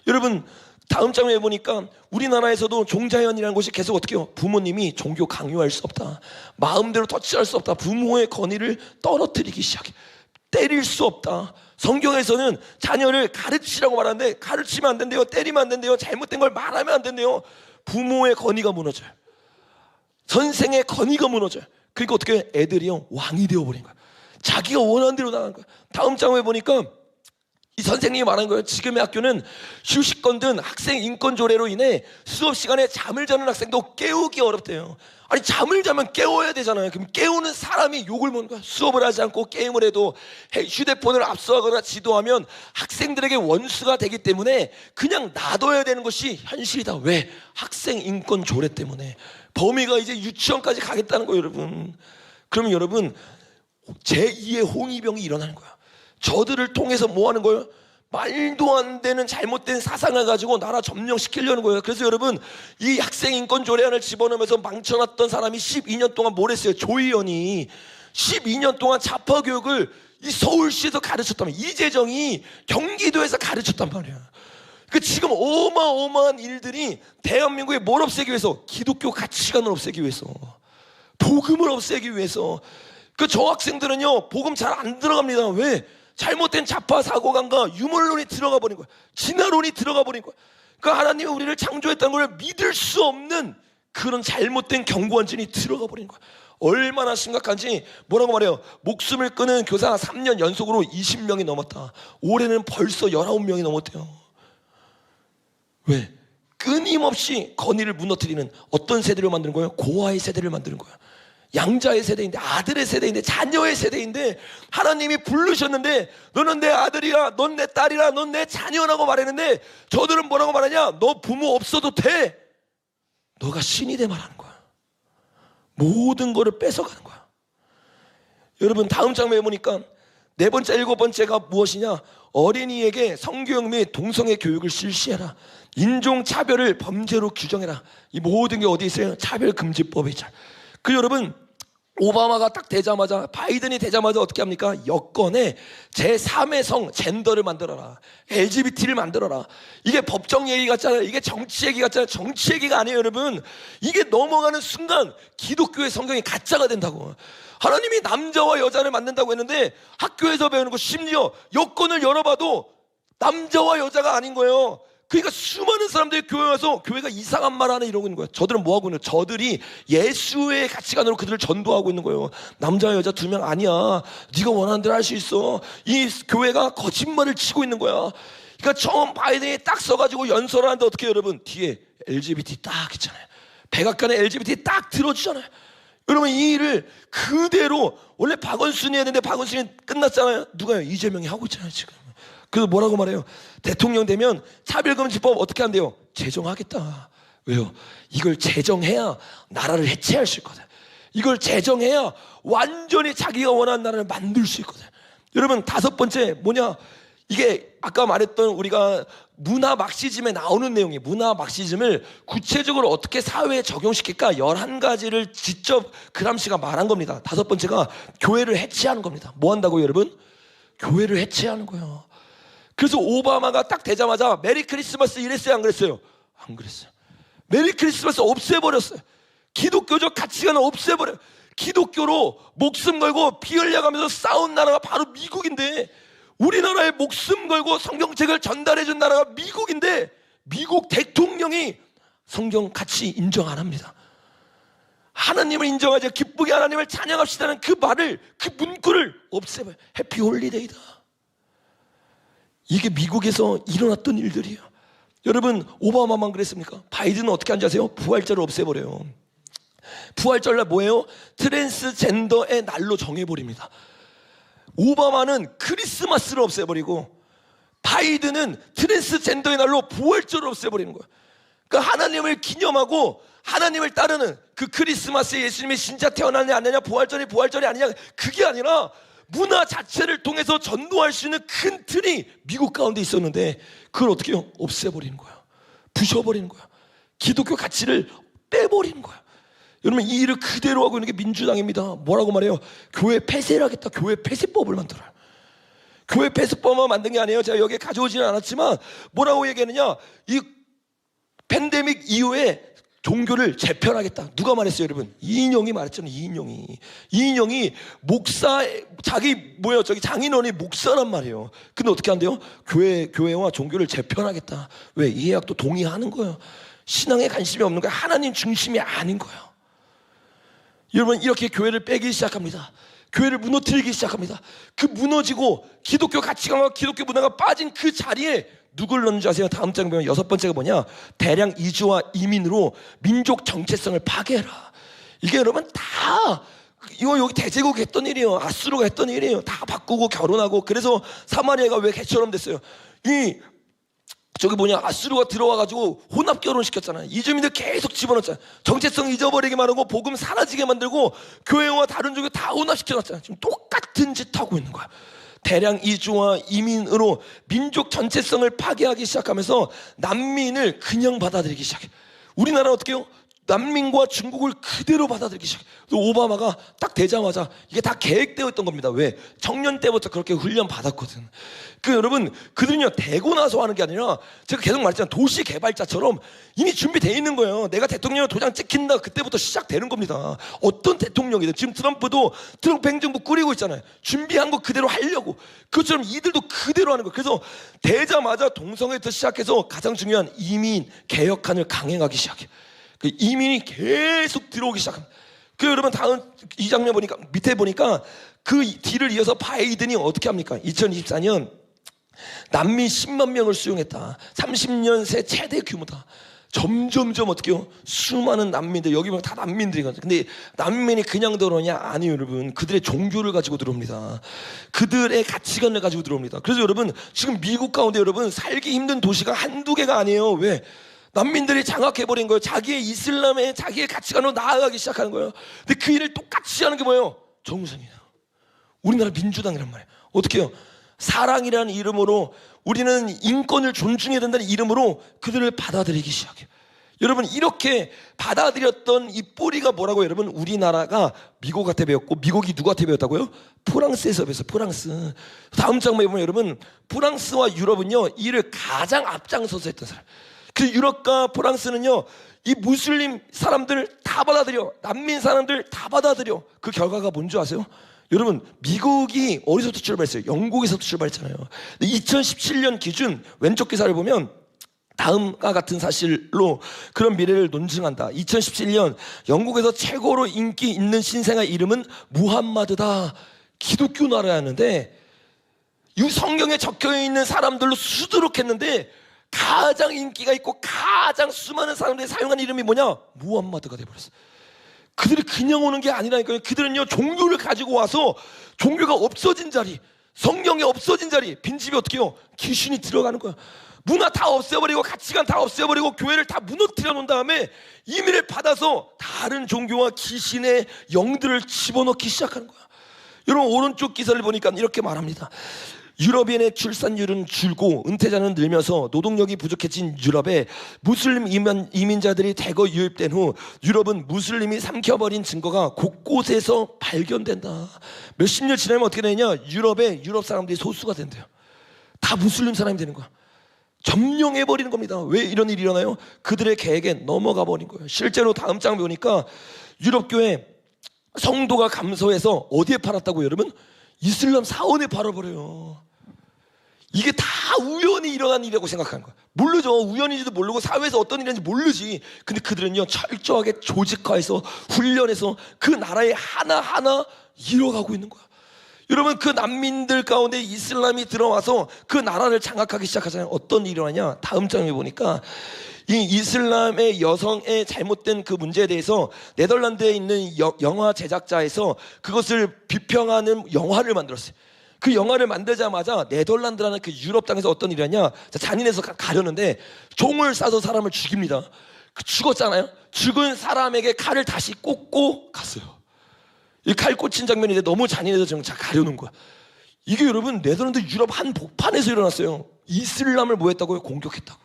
여러분, 다음 장면에 보니까 우리나라에서도 종자연이라는 것이 계속 어떻게 해요? 부모님이 종교 강요할 수 없다, 마음대로 터치할 수 없다, 부모의 권위를 떨어뜨리기 시작해. 때릴 수 없다. 성경에서는 자녀를 가르치라고 말하는데 가르치면 안 된대요. 때리면 안 된대요. 잘못된 걸 말하면 안 된대요. 부모의 권위가 무너져요. 선생의 권위가 무너져요. 그러니까 어떻게 해요? 애들이요 왕이 되어버린 거야. 자기가 원하는 대로 나가는 거야. 다음 장면에 보니까 이 선생님이 말한 거예요. 지금의 학교는 휴식권 등 학생 인권 조례로 인해 수업 시간에 잠을 자는 학생도 깨우기 어렵대요. 아니, 잠을 자면 깨워야 되잖아요. 그럼 깨우는 사람이 욕을 먹는 거야. 수업을 하지 않고 게임을 해도 휴대폰을 압수하거나 지도하면 학생들에게 원수가 되기 때문에 그냥 놔둬야 되는 것이 현실이다. 왜? 학생 인권 조례 때문에. 범위가 이제 유치원까지 가겠다는 거예요, 여러분. 그러면 여러분, 제2의 홍위병이 일어나는 거야. 저들을 통해서 뭐 하는 거예요? 말도 안 되는 잘못된 사상을 가지고 나라 점령시키려는 거예요. 그래서 여러분, 이 학생 인권 조례안을 집어넣으면서 망쳐놨던 사람이 12년 동안 뭘 했어요? 조희연이 12년 동안 좌파 교육을 이 서울시에서 가르쳤다면, 이재정이 경기도에서 가르쳤단 말이야. 그 지금 어마어마한 일들이 대한민국에 뭘 없애기 위해서? 기독교 가치관을 없애기 위해서, 복음을 없애기 위해서. 그 저 학생들은요 복음 잘 안 들어갑니다. 왜? 잘못된 좌파 사고관과 유물론이 들어가 버린 거야. 진화론이 들어가 버린 거야. 그 하나님이 우리를 창조했다는 걸 믿을 수 없는 그런 잘못된 경고한진이 들어가 버린 거야. 얼마나 심각한지 뭐라고 말해요? 목숨을 끊은 교사 3년 연속으로 20명이 넘었다. 올해는 벌써 19명이 넘었대요. 왜? 끊임없이 권위를 무너뜨리는 어떤 세대를 만드는 거예요? 고아의 세대를 만드는 거야. 양자의 세대인데, 아들의 세대인데, 자녀의 세대인데, 하나님이 부르셨는데 너는 내 아들이야, 넌 내 딸이라, 넌 내 자녀라고 말했는데 저들은 뭐라고 말하냐? 너 부모 없어도 돼. 너가 신이 돼 말하는 거야. 모든 거를 뺏어가는 거야. 여러분, 다음 장면에 보니까 네 번째, 일곱 번째가 무엇이냐? 어린이에게 성교육 및 동성애 교육을 실시해라. 인종차별을 범죄로 규정해라. 이 모든 게 어디 있어요? 차별금지법에 있잖아요. 그 여러분, 오바마가 딱 되자마자, 바이든이 되자마자 어떻게 합니까? 여권에 제3의 성, 젠더를 만들어라. LGBT를 만들어라. 이게 법정 얘기 같잖아요. 이게 정치 얘기 같잖아요. 정치 얘기가 아니에요, 여러분. 이게 넘어가는 순간 기독교의 성경이 가짜가 된다고. 하나님이 남자와 여자를 만든다고 했는데 학교에서 배우는 거, 심지어 여권을 열어봐도 남자와 여자가 아닌 거예요. 그러니까 수많은 사람들이 교회 와서 교회가 이상한 말 하는 이러고 있는 거야. 저들은 뭐 하고 있는 거야? 저들이 예수의 가치관으로 그들을 전도하고 있는 거예요. 남자 여자 2명 아니야. 네가 원하는 대로 할 수 있어. 이 교회가 거짓말을 치고 있는 거야. 그러니까 처음 바이든이 딱 써가지고 연설을 하는데 어떻게 해요, 여러분? 뒤에 LGBT 딱 있잖아요. 백악관에 LGBT 딱 들어주잖아요. 여러분, 이 일을 그대로, 원래 박원순이 했는데 박원순이 끝났잖아요. 누가요? 이재명이 하고 있잖아요, 지금. 그래서 뭐라고 말해요? 대통령 되면 차별금지법 어떻게 한대요? 제정하겠다. 왜요? 이걸 제정해야 나라를 해체할 수 있거든. 이걸 제정해야 완전히 자기가 원하는 나라를 만들 수 있거든. 여러분, 다섯 번째 뭐냐? 이게 아까 말했던 우리가 문화 막시즘에 나오는 내용이, 문화 막시즘을 구체적으로 어떻게 사회에 적용시킬까 11가지를 직접 그람시가 말한 겁니다. 다섯 번째가 교회를 해체하는 겁니다. 뭐 한다고요, 여러분? 교회를 해체하는 거예요. 그래서 오바마가 딱 되자마자 메리 크리스마스 이랬어요, 안 그랬어요? 안 그랬어요. 메리 크리스마스 없애버렸어요. 기독교적 가치관을 없애버려요. 기독교로 목숨 걸고 피 흘려가면서 싸운 나라가 바로 미국인데, 우리나라에 목숨 걸고 성경책을 전달해준 나라가 미국인데 미국 대통령이 성경 가치 인정 안 합니다. 하나님을 인정하자, 기쁘게 하나님을 찬양합시다는 그 말을, 그 문구를 없애버려. 해피 홀리데이다. 이게 미국에서 일어났던 일들이에요. 여러분, 오바마만 그랬습니까? 바이든은 어떻게 한지 아세요? 부활절을 없애버려요. 부활절날 뭐예요? 트랜스젠더의 날로 정해버립니다. 오바마는 크리스마스를 없애버리고 바이든은 트랜스젠더의 날로 부활절을 없애버리는 거예요. 그러니까 하나님을 기념하고 하나님을 따르는 그 크리스마스에 예수님이 진짜 태어났냐 안 되냐, 부활절이 아니냐, 그게 아니라 문화 자체를 통해서 전도할 수 있는 큰 틀이 미국 가운데 있었는데 그걸 어떻게 해요? 없애버리는 거야. 부셔버리는 거야. 기독교 가치를 빼버리는 거야. 여러분, 이 일을 그대로 하고 있는 게 민주당입니다. 뭐라고 말해요? 교회 폐쇄를 하겠다. 교회 폐쇄법을 만들어요. 교회 폐쇄법만 만든 게 아니에요. 제가 여기에 가져오지는 않았지만 뭐라고 얘기하느냐, 이 팬데믹 이후에 종교를 재편하겠다. 누가 말했어요, 여러분? 이인영이 말했잖아요. 이인영이 목사, 저기 장인어른이 목사란 말이에요. 근데 어떻게 한대요? 교회와 종교를 재편하겠다. 왜? 이해학도 동의하는 거예요. 신앙에 관심이 없는 거예요. 하나님 중심이 아닌 거예요. 여러분, 이렇게 교회를 빼기 시작합니다. 교회를 무너뜨리기 시작합니다. 그 무너지고 기독교 가치관과 기독교 문화가 빠진 그 자리에 누굴 넣는지 아세요? 다음 장에 보면 6번째가 뭐냐? 대량 이주와 이민으로 민족 정체성을 파괴해라. 이게 여러분 다 이거 여기 대제국이 했던 일이에요. 아수르가 했던 일이에요. 다 바꾸고 결혼하고. 그래서 사마리아가 왜 개처럼 됐어요? 아수르가 들어와가지고 혼합 결혼시켰잖아요. 이주민들 계속 집어넣었잖아요. 정체성 잊어버리게만 하고 복음 사라지게 만들고 교회와 다른 종교 다 혼합시켜놨잖아요. 지금 똑같은 짓 하고 있는 거야. 대량 이주와 이민으로 민족 전체성을 파괴하기 시작하면서 난민을 그냥 받아들이기 시작해. 우리나라는 어떻게 해요? 난민과 중국을 그대로 받아들이기 시작해. 오바마가 딱 되자마자 이게 다 계획되어 있던 겁니다. 왜? 청년 때부터 그렇게 훈련 받았거든. 여러분, 그들은요 되고 나서 하는 게 아니라 제가 계속 말했잖아요. 도시 개발자처럼 이미 준비되어 있는 거예요. 내가 대통령 도장 찍힌다, 그때부터 시작되는 겁니다. 어떤 대통령이든. 지금 트럼프도 트럼프 행정부 꾸리고 있잖아요. 준비한 거 그대로 하려고. 그것처럼 이들도 그대로 하는 거예요. 그래서 되자마자 동성애부터 시작해서 가장 중요한 이민 개혁안을 강행하기 시작해. 그 이민이 계속 들어오기 시작합니다. 여러분, 다음 이 장면 보니까, 밑에 보니까 그 뒤를 이어서 바이든이 어떻게 합니까? 2024년 난민 10만 명을 수용했다. 30년 새 최대 규모다. 점점점 어떻게 해요? 수많은 난민들, 여기 보면 다 난민들이거든요. 근데 난민이 그냥 들어오냐? 아니요, 여러분. 그들의 종교를 가지고 들어옵니다. 그들의 가치관을 가지고 들어옵니다. 그래서 여러분, 지금 미국 가운데 여러분 살기 힘든 도시가 한두 개가 아니에요. 왜? 난민들이 장악해버린 거예요. 자기의 이슬람의 자기의 가치관으로 나아가기 시작하는 거예요. 근데 그 일을 똑같이 하는 게 뭐예요? 정우성이에요. 우리나라 민주당이란 말이에요. 어떻게 해요? 사랑이라는 이름으로, 우리는 인권을 존중해야 된다는 이름으로 그들을 받아들이기 시작해요. 여러분, 이렇게 받아들였던 이 뿌리가 뭐라고? 여러분, 우리나라가 미국한테 배웠고, 미국이 누구한테 배웠다고요? 프랑스에서 배웠어요. 프랑스. 다음 장면에 보면 여러분, 프랑스와 유럽은요 이 일을 가장 앞장서서 했던 사람. 그 유럽과 프랑스는요 이 무슬림 사람들 다 받아들여, 난민 사람들 다 받아들여. 그 결과가 뭔지 아세요? 여러분, 미국이 어디서부터 출발했어요? 영국에서부터 출발했잖아요. 2017년 기준 왼쪽 기사를 보면 다음과 같은 사실로 그런 미래를 논증한다. 2017년 영국에서 최고로 인기 있는 신생아의 이름은 무함마드다. 기독교 나라였는데 이 성경에 적혀있는 사람들로 수두룩했는데 가장 인기가 있고 가장 수많은 사람들이 사용한 이름이 뭐냐? 무함마드가 돼버렸어. 그들이 그냥 오는 게 아니라니까요. 그들은요 종교를 가지고 와서 종교가 없어진 자리, 성경이 없어진 자리, 빈집에 어떻게 해요? 귀신이 들어가는 거야. 문화 다 없애버리고 가치관 다 없애버리고 교회를 다 무너뜨려 놓은 다음에 임의를 받아서 다른 종교와 귀신의 영들을 집어넣기 시작하는 거야. 여러분, 오른쪽 기사를 보니까 이렇게 말합니다. 유럽인의 출산율은 줄고 은퇴자는 늘면서 노동력이 부족해진 유럽에 무슬림 이민자들이 대거 유입된 후 유럽은 무슬림이 삼켜버린 증거가 곳곳에서 발견된다. 몇십 년 지나면 어떻게 되냐? 유럽에 유럽 사람들이 소수가 된대요. 다 무슬림 사람이 되는 거야. 점령해버리는 겁니다. 왜 이런 일이 일어나요? 그들의 계획에 넘어가 버린 거예요. 실제로 다음 장 보니까 유럽 교회 성도가 감소해서 어디에 팔았다고 여러분? 이슬람 사원에 팔아버려요. 이게 다 우연히 일어난 일이라고 생각하는 거야. 모르죠. 우연인지도 모르고 사회에서 어떤 일인지 모르지. 근데 그들은요 철저하게 조직화해서 훈련해서 그 나라에 하나하나 이뤄가고 있는 거야. 여러분, 그 난민들 가운데 이슬람이 들어와서 그 나라를 장악하기 시작하잖아요. 어떤 일이 일어나냐, 다음 장에 보니까 이 이슬람의 여성의 잘못된 그 문제에 대해서 네덜란드에 있는 영화 제작자에서 그것을 비평하는 영화를 만들었어요. 그 영화를 만들자마자 네덜란드라는 그 유럽 땅에서 어떤 일이 하냐, 잔인해서 가려는데 종을 쏴서 사람을 죽입니다. 죽었잖아요. 죽은 사람에게 칼을 다시 꽂고 갔어요. 이 칼 꽂힌 장면이 이제 너무 잔인해서 지금 가려는 거야. 이게 여러분 네덜란드 유럽 한 복판에서 일어났어요. 이슬람을 뭐 했다고요? 공격했다고.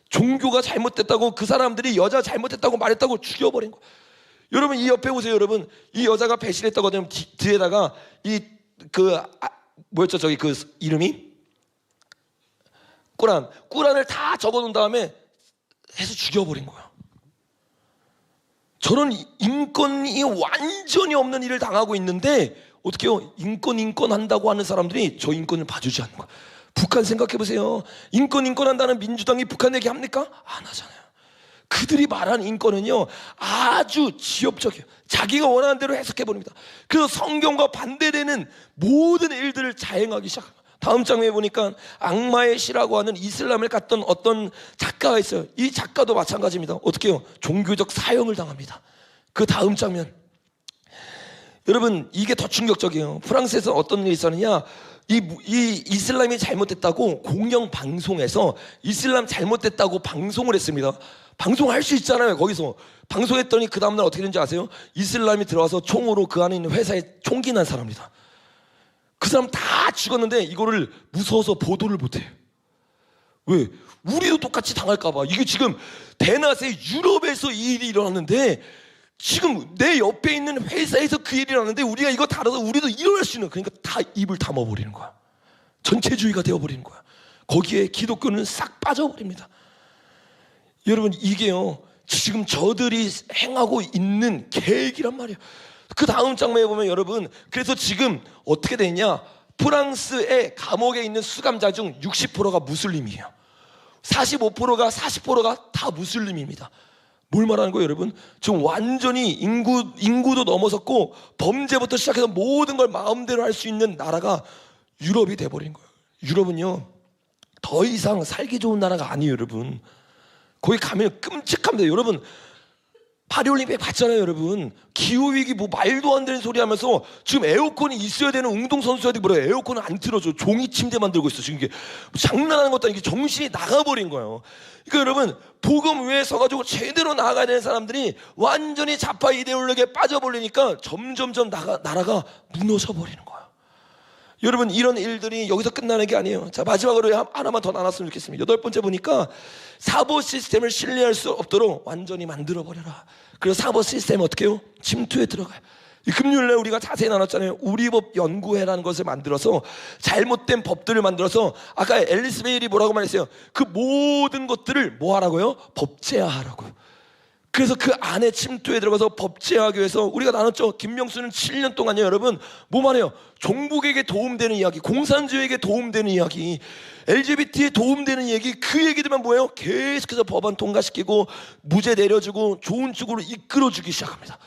종교가 잘못됐다고, 그 사람들이 여자 잘못됐다고 말했다고 죽여버린 거야. 여러분 이 옆에 보세요. 여러분 이 여자가 배신했다고 하면 뒤에다가 뭐였죠? 저기 그 이름이 꾸란을 다 적어놓은 다음에 해서 죽여버린 거야. 저런 인권이 완전히 없는 일을 당하고 있는데 어떻게 해요? 인권 한다고 하는 사람들이 저 인권을 봐주지 않는 거야. 북한 생각해보세요. 인권 한다는 민주당이 북한 얘기합니까? 안 하잖아요. 그들이 말하는 인권은요 아주 지엽적이에요. 자기가 원하는 대로 해석해버립니다. 그래서 성경과 반대되는 모든 일들을 자행하기 시작합니다. 다음 장면에 보니까 악마의 시라고 하는 이슬람을 갖던 어떤 작가가 있어요. 이 작가도 마찬가지입니다. 어떻게 해요? 종교적 사형을 당합니다. 그 다음 장면, 여러분 이게 더 충격적이에요. 프랑스에서 어떤 일이 있었느냐, 이 이슬람이 잘못됐다고 공영 방송에서 이슬람 잘못됐다고 방송을 했습니다. 방송할 수 있잖아요. 거기서 방송했더니 그 다음날 어떻게 된지 아세요? 이슬람이 들어와서 총으로 그 안에 있는 회사에 총기 난 사람입니다. 그 사람 다 죽었는데 이거를 무서워서 보도를 못해요. 왜? 우리도 똑같이 당할까봐. 이게 지금 대낮에 유럽에서 이 일이 일어났는데 지금 내 옆에 있는 회사에서 그 일이 일어났는데 우리가 이거 다뤄서 우리도 일어날 수 있는, 그러니까 다 입을 다물어버리는 거야. 전체주의가 되어버리는 거야. 거기에 기독교는 싹 빠져버립니다. 여러분 이게요 지금 저들이 행하고 있는 계획이란 말이에요. 그 다음 장면에 보면 여러분, 그래서 지금 어떻게 되냐, 프랑스의 감옥에 있는 수감자 중 60%가 무슬림이에요. 40%가 다 무슬림입니다. 뭘 말하는 거예요 여러분? 지금 완전히 인구도 넘어섰고 범죄부터 시작해서 모든 걸 마음대로 할 수 있는 나라가 유럽이 돼버린 거예요. 유럽은요 더 이상 살기 좋은 나라가 아니에요 여러분. 거기 가면 끔찍합니다. 여러분 파리올림픽 봤잖아요 여러분. 기후위기 뭐 말도 안 되는 소리 하면서 지금 에어컨이 있어야 되는 운동선수들이 뭐래요? 에어컨을 안 틀어줘. 종이 침대 만들고 있어. 지금 이게 장난하는 것도 아니고 정신이 나가버린 거예요. 그러니까 여러분 복음 위에 서가지고 제대로 나아가야 되는 사람들이 완전히 좌파 이데올로기에 빠져버리니까 점점점 나라가 무너져 버리는 거예요. 여러분 이런 일들이 여기서 끝나는 게 아니에요. 자, 마지막으로 하나만 더 나눴으면 좋겠습니다. 8번째 보니까 사법 시스템을 신뢰할 수 없도록 완전히 만들어버려라. 그래서 사법 시스템은 어떻게 해요? 침투에 들어가요. 이 금요일날 우리가 자세히 나눴잖아요. 우리법 연구회라는 것을 만들어서 잘못된 법들을 만들어서, 아까 앨리스 베일이 뭐라고 말했어요? 그 모든 것들을 뭐 하라고요? 법제화하라고. 그래서 그 안에 침투에 들어가서 법제화하기 위해서 우리가 나눴죠. 김명수는 7년 동안요 여러분 뭐 말해요? 종북에게 도움되는 이야기, 공산주의에게 도움되는 이야기, LGBT에 도움되는 얘기, 그 얘기들만 뭐예요? 계속해서 법안 통과시키고 무죄 내려주고 좋은 쪽으로 이끌어주기 시작합니다.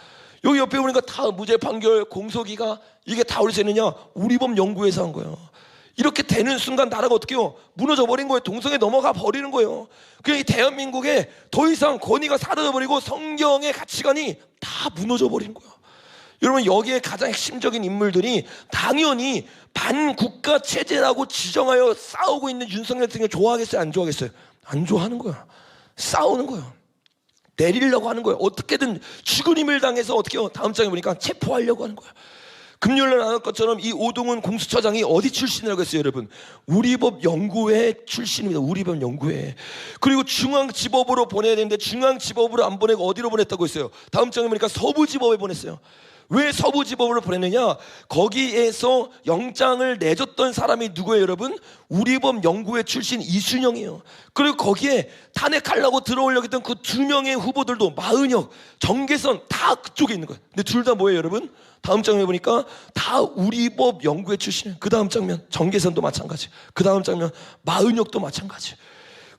여기 옆에 보니까 다 무죄 판결, 공소기가, 이게 다 어디서 했느냐? 우리법 연구회에서 한 거예요. 이렇게 되는 순간 나라가 어떻게 해요? 무너져 버린 거예요. 동성애 넘어가 버리는 거예요. 그냥 이 대한민국에 더 이상 권위가 사라져 버리고 성경의 가치관이 다 무너져 버린 거예요. 여러분 여기에 가장 핵심적인 인물들이 당연히 반국가 체제라고 지정하여 싸우고 있는 윤석열 대통령 좋아하겠어요? 안 좋아하겠어요? 안 좋아하는 거야. 싸우는 거예요. 내리려고 하는 거예요. 어떻게든 죽은 힘을 당해서 어떻게 해요? 다음 장에 보니까 체포하려고 하는 거예요. 금요일에 나눌 것처럼 이 오동훈 공수처장이 어디 출신이라고 했어요 여러분? 우리법 연구회 출신입니다. 우리법 연구회. 그리고 중앙지법으로 보내야 되는데 중앙지법으로 안 보내고 어디로 보냈다고 했어요? 다음 장에 보니까 서부지법에 보냈어요. 왜 서부지법으로 보냈느냐? 거기에서 영장을 내줬던 사람이 누구예요 여러분? 우리법 연구회 출신 이순영이에요. 그리고 거기에 탄핵하려고 들어오려고 했던 그 2명의 후보들도 마은혁, 정계선 다 그쪽에 있는 거예요. 근데 둘 다 뭐예요 여러분? 다음 장면 보니까 다 우리법 연구회 출신이에요. 그 다음 장면 정계선도 마찬가지, 그 다음 장면 마은혁도 마찬가지.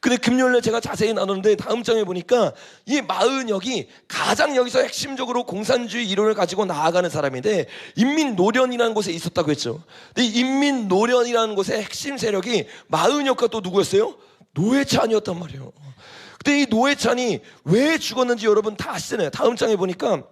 근데 금요일에 제가 자세히 나누는데 다음 장에 보니까 이 마은혁이 가장 여기서 핵심적으로 공산주의 이론을 가지고 나아가는 사람인데, 인민노련이라는 곳에 있었다고 했죠. 근데 인민노련이라는 곳의 핵심 세력이 마은혁과 또 누구였어요? 노회찬이었단 말이에요. 근데 이 노회찬이 왜 죽었는지 여러분 다 아시잖아요. 다음 장에 보니까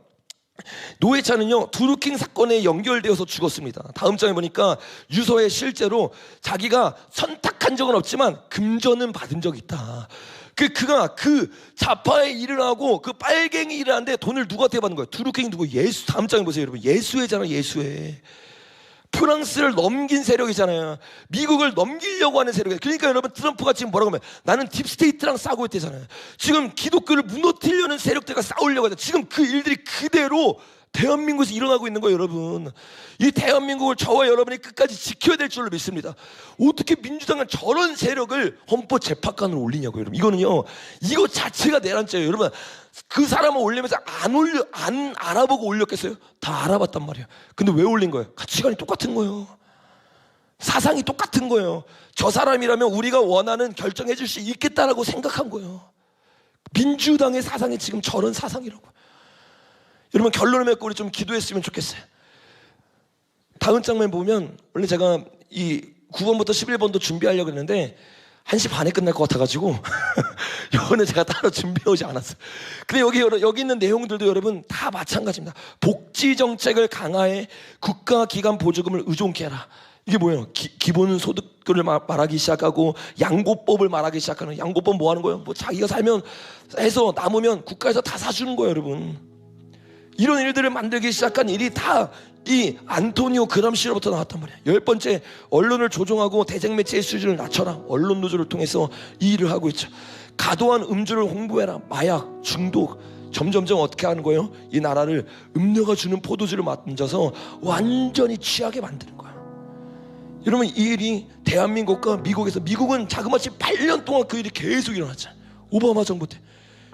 노회찬은요 드루킹 사건에 연결되어서 죽었습니다. 다음 장에 보니까 유서에 실제로 자기가 선택한 적은 없지만 금전은 받은 적이 있다. 그가 그 좌파의 일을 하고 그 빨갱이 일을 하는데 돈을 누구한테 받는 거예요? 드루킹이 누구? 예수. 다음 장에 보세요 여러분. 예수회잖아요. 예수회. 프랑스를 넘긴 세력이잖아요. 미국을 넘기려고 하는 세력이에요. 그러니까 여러분 트럼프가 지금 뭐라고 하면 나는 딥스테이트랑 싸우고 있대잖아요. 지금 기독교를 무너뜨리려는 세력들과 싸우려고 하죠. 지금 그 일들이 그대로 대한민국에서 일어나고 있는 거예요 여러분. 이 대한민국을 저와 여러분이 끝까지 지켜야 될 줄로 믿습니다. 어떻게 민주당은 저런 세력을 헌법재판관으로 올리냐고요 여러분. 이거는요, 이거 자체가 내란죄예요 여러분. 그 사람을 올리면서 안 알아보고 올렸겠어요? 다 알아봤단 말이에요. 근데 왜 올린 거예요? 가치관이 똑같은 거예요. 사상이 똑같은 거예요. 저 사람이라면 우리가 원하는 결정해 줄 수 있겠다라고 생각한 거예요. 민주당의 사상이 지금 저런 사상이라고. 여러분 결론을 맺고 우리 좀 기도했으면 좋겠어요. 다음 장면 보면 원래 제가 이 9번부터 11번도 준비하려고 했는데 1시 반에 끝날 것 같아가지고 이거는 제가 따로 준비해오지 않았어요. 근데 여기 있는 내용들도 여러분 다 마찬가지입니다. 복지정책을 강화해 국가기관 보조금을 의존케 해라. 이게 뭐예요? 기본소득을 말하기 시작하고 양보법을 말하기 시작하는. 양보법 뭐 하는 거예요? 뭐 자기가 살면 해서 남으면 국가에서 다 사주는 거예요 여러분. 이런 일들을 만들기 시작한 일이 다 이 안토니오 그람시로부터 나왔단 말이야. 10번째, 언론을 조종하고 대중매체의 수준을 낮춰라. 언론 노조를 통해서 이 일을 하고 있죠. 과도한 음주를 홍보해라. 마약, 중독. 점점점 어떻게 하는 거예요? 이 나라를 음료가 주는 포도주를 만져서 완전히 취하게 만드는 거야. 여러분 이 일이 대한민국과 미국에서, 미국은 자그마치 8년 동안 그 일이 계속 일어났잖아요. 오바마 정부 때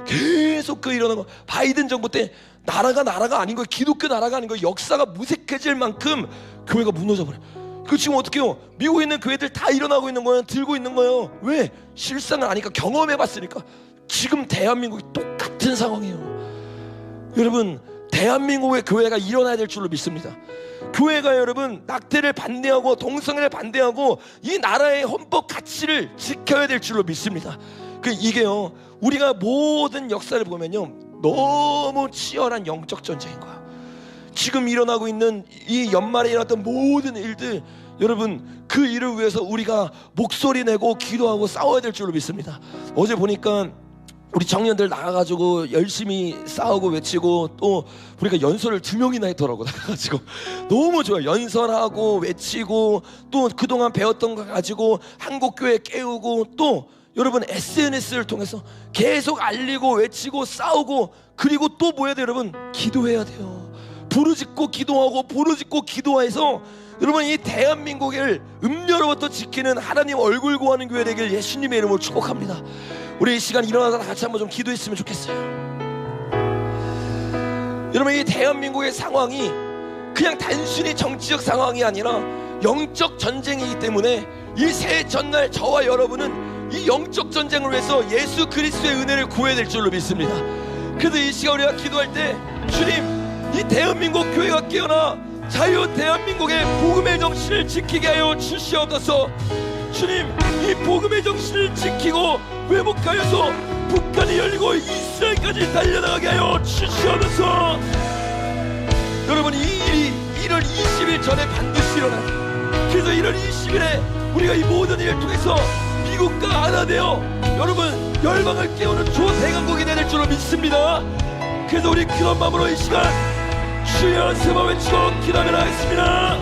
계속 그 일어난 거. 바이든 정부 때 나라가 아닌 거예요. 기독교 나라가 아닌 거예요. 역사가 무색해질 만큼 교회가 무너져 버려. 그 지금 어떻게 해요? 미국에 있는 교회들 다 일어나고 있는 거예요. 들고 있는 거예요. 왜? 실상을 아니까, 경험해봤으니까. 지금 대한민국이 똑같은 상황이에요. 여러분 대한민국의 교회가 일어나야 될 줄로 믿습니다. 교회가 여러분 낙태를 반대하고 동성애를 반대하고 이 나라의 헌법 가치를 지켜야 될 줄로 믿습니다. 이게요, 우리가 모든 역사를 보면요 너무 치열한 영적 전쟁인 거야. 지금 일어나고 있는 이 연말에 일어났던 모든 일들, 여러분 그 일을 위해서 우리가 목소리 내고 기도하고 싸워야 될 줄로 믿습니다. 어제 보니까 우리 청년들 나가가지고 열심히 싸우고 외치고, 또 우리가 연설을 2명이나 했더라고. 나가가지고 너무 좋아요. 연설하고 외치고 또 그동안 배웠던 거 가지고 한국교회 깨우고, 또 여러분 SNS를 통해서 계속 알리고 외치고 싸우고, 그리고 또 뭐 해야 돼요 여러분? 기도해야 돼요. 부르짖고 기도하고 부르짖고 기도해서 여러분 이 대한민국을 음녀로부터 지키는 하나님 얼굴 구하는 교회 되길 예수님의 이름으로 축복합니다. 우리 이 시간 일어나서 같이 한번 좀 기도했으면 좋겠어요. 여러분 이 대한민국의 상황이 그냥 단순히 정치적 상황이 아니라 영적 전쟁이기 때문에 이 새해 전날 저와 여러분은 이 영적 전쟁을 위해서 예수 그리스도의 은혜를 구해야 될 줄로 믿습니다. 그래서 이 시간 우리가 기도할 때, 주님 이 대한민국 교회가 깨어나 자유 대한민국의 복음의 정신을 지키게 하여 주시옵소서. 주님 이 복음의 정신을 지키고 회복하여서 북한이 열리고 이스라엘까지 달려나가게 하여 주시옵소서. 여러분 이 일이 1월 20일 전에 반드시 일어나요. 그래서 1월 20일에 우리가 이 모든 일을 통해서 미국과 하나 되어 여러분 열방을 깨우는 조대강국이 될 줄로 믿습니다. 그래서 우리 그런 마음으로 이 시간 주여 세번 외치고 기도하면 하겠습니다.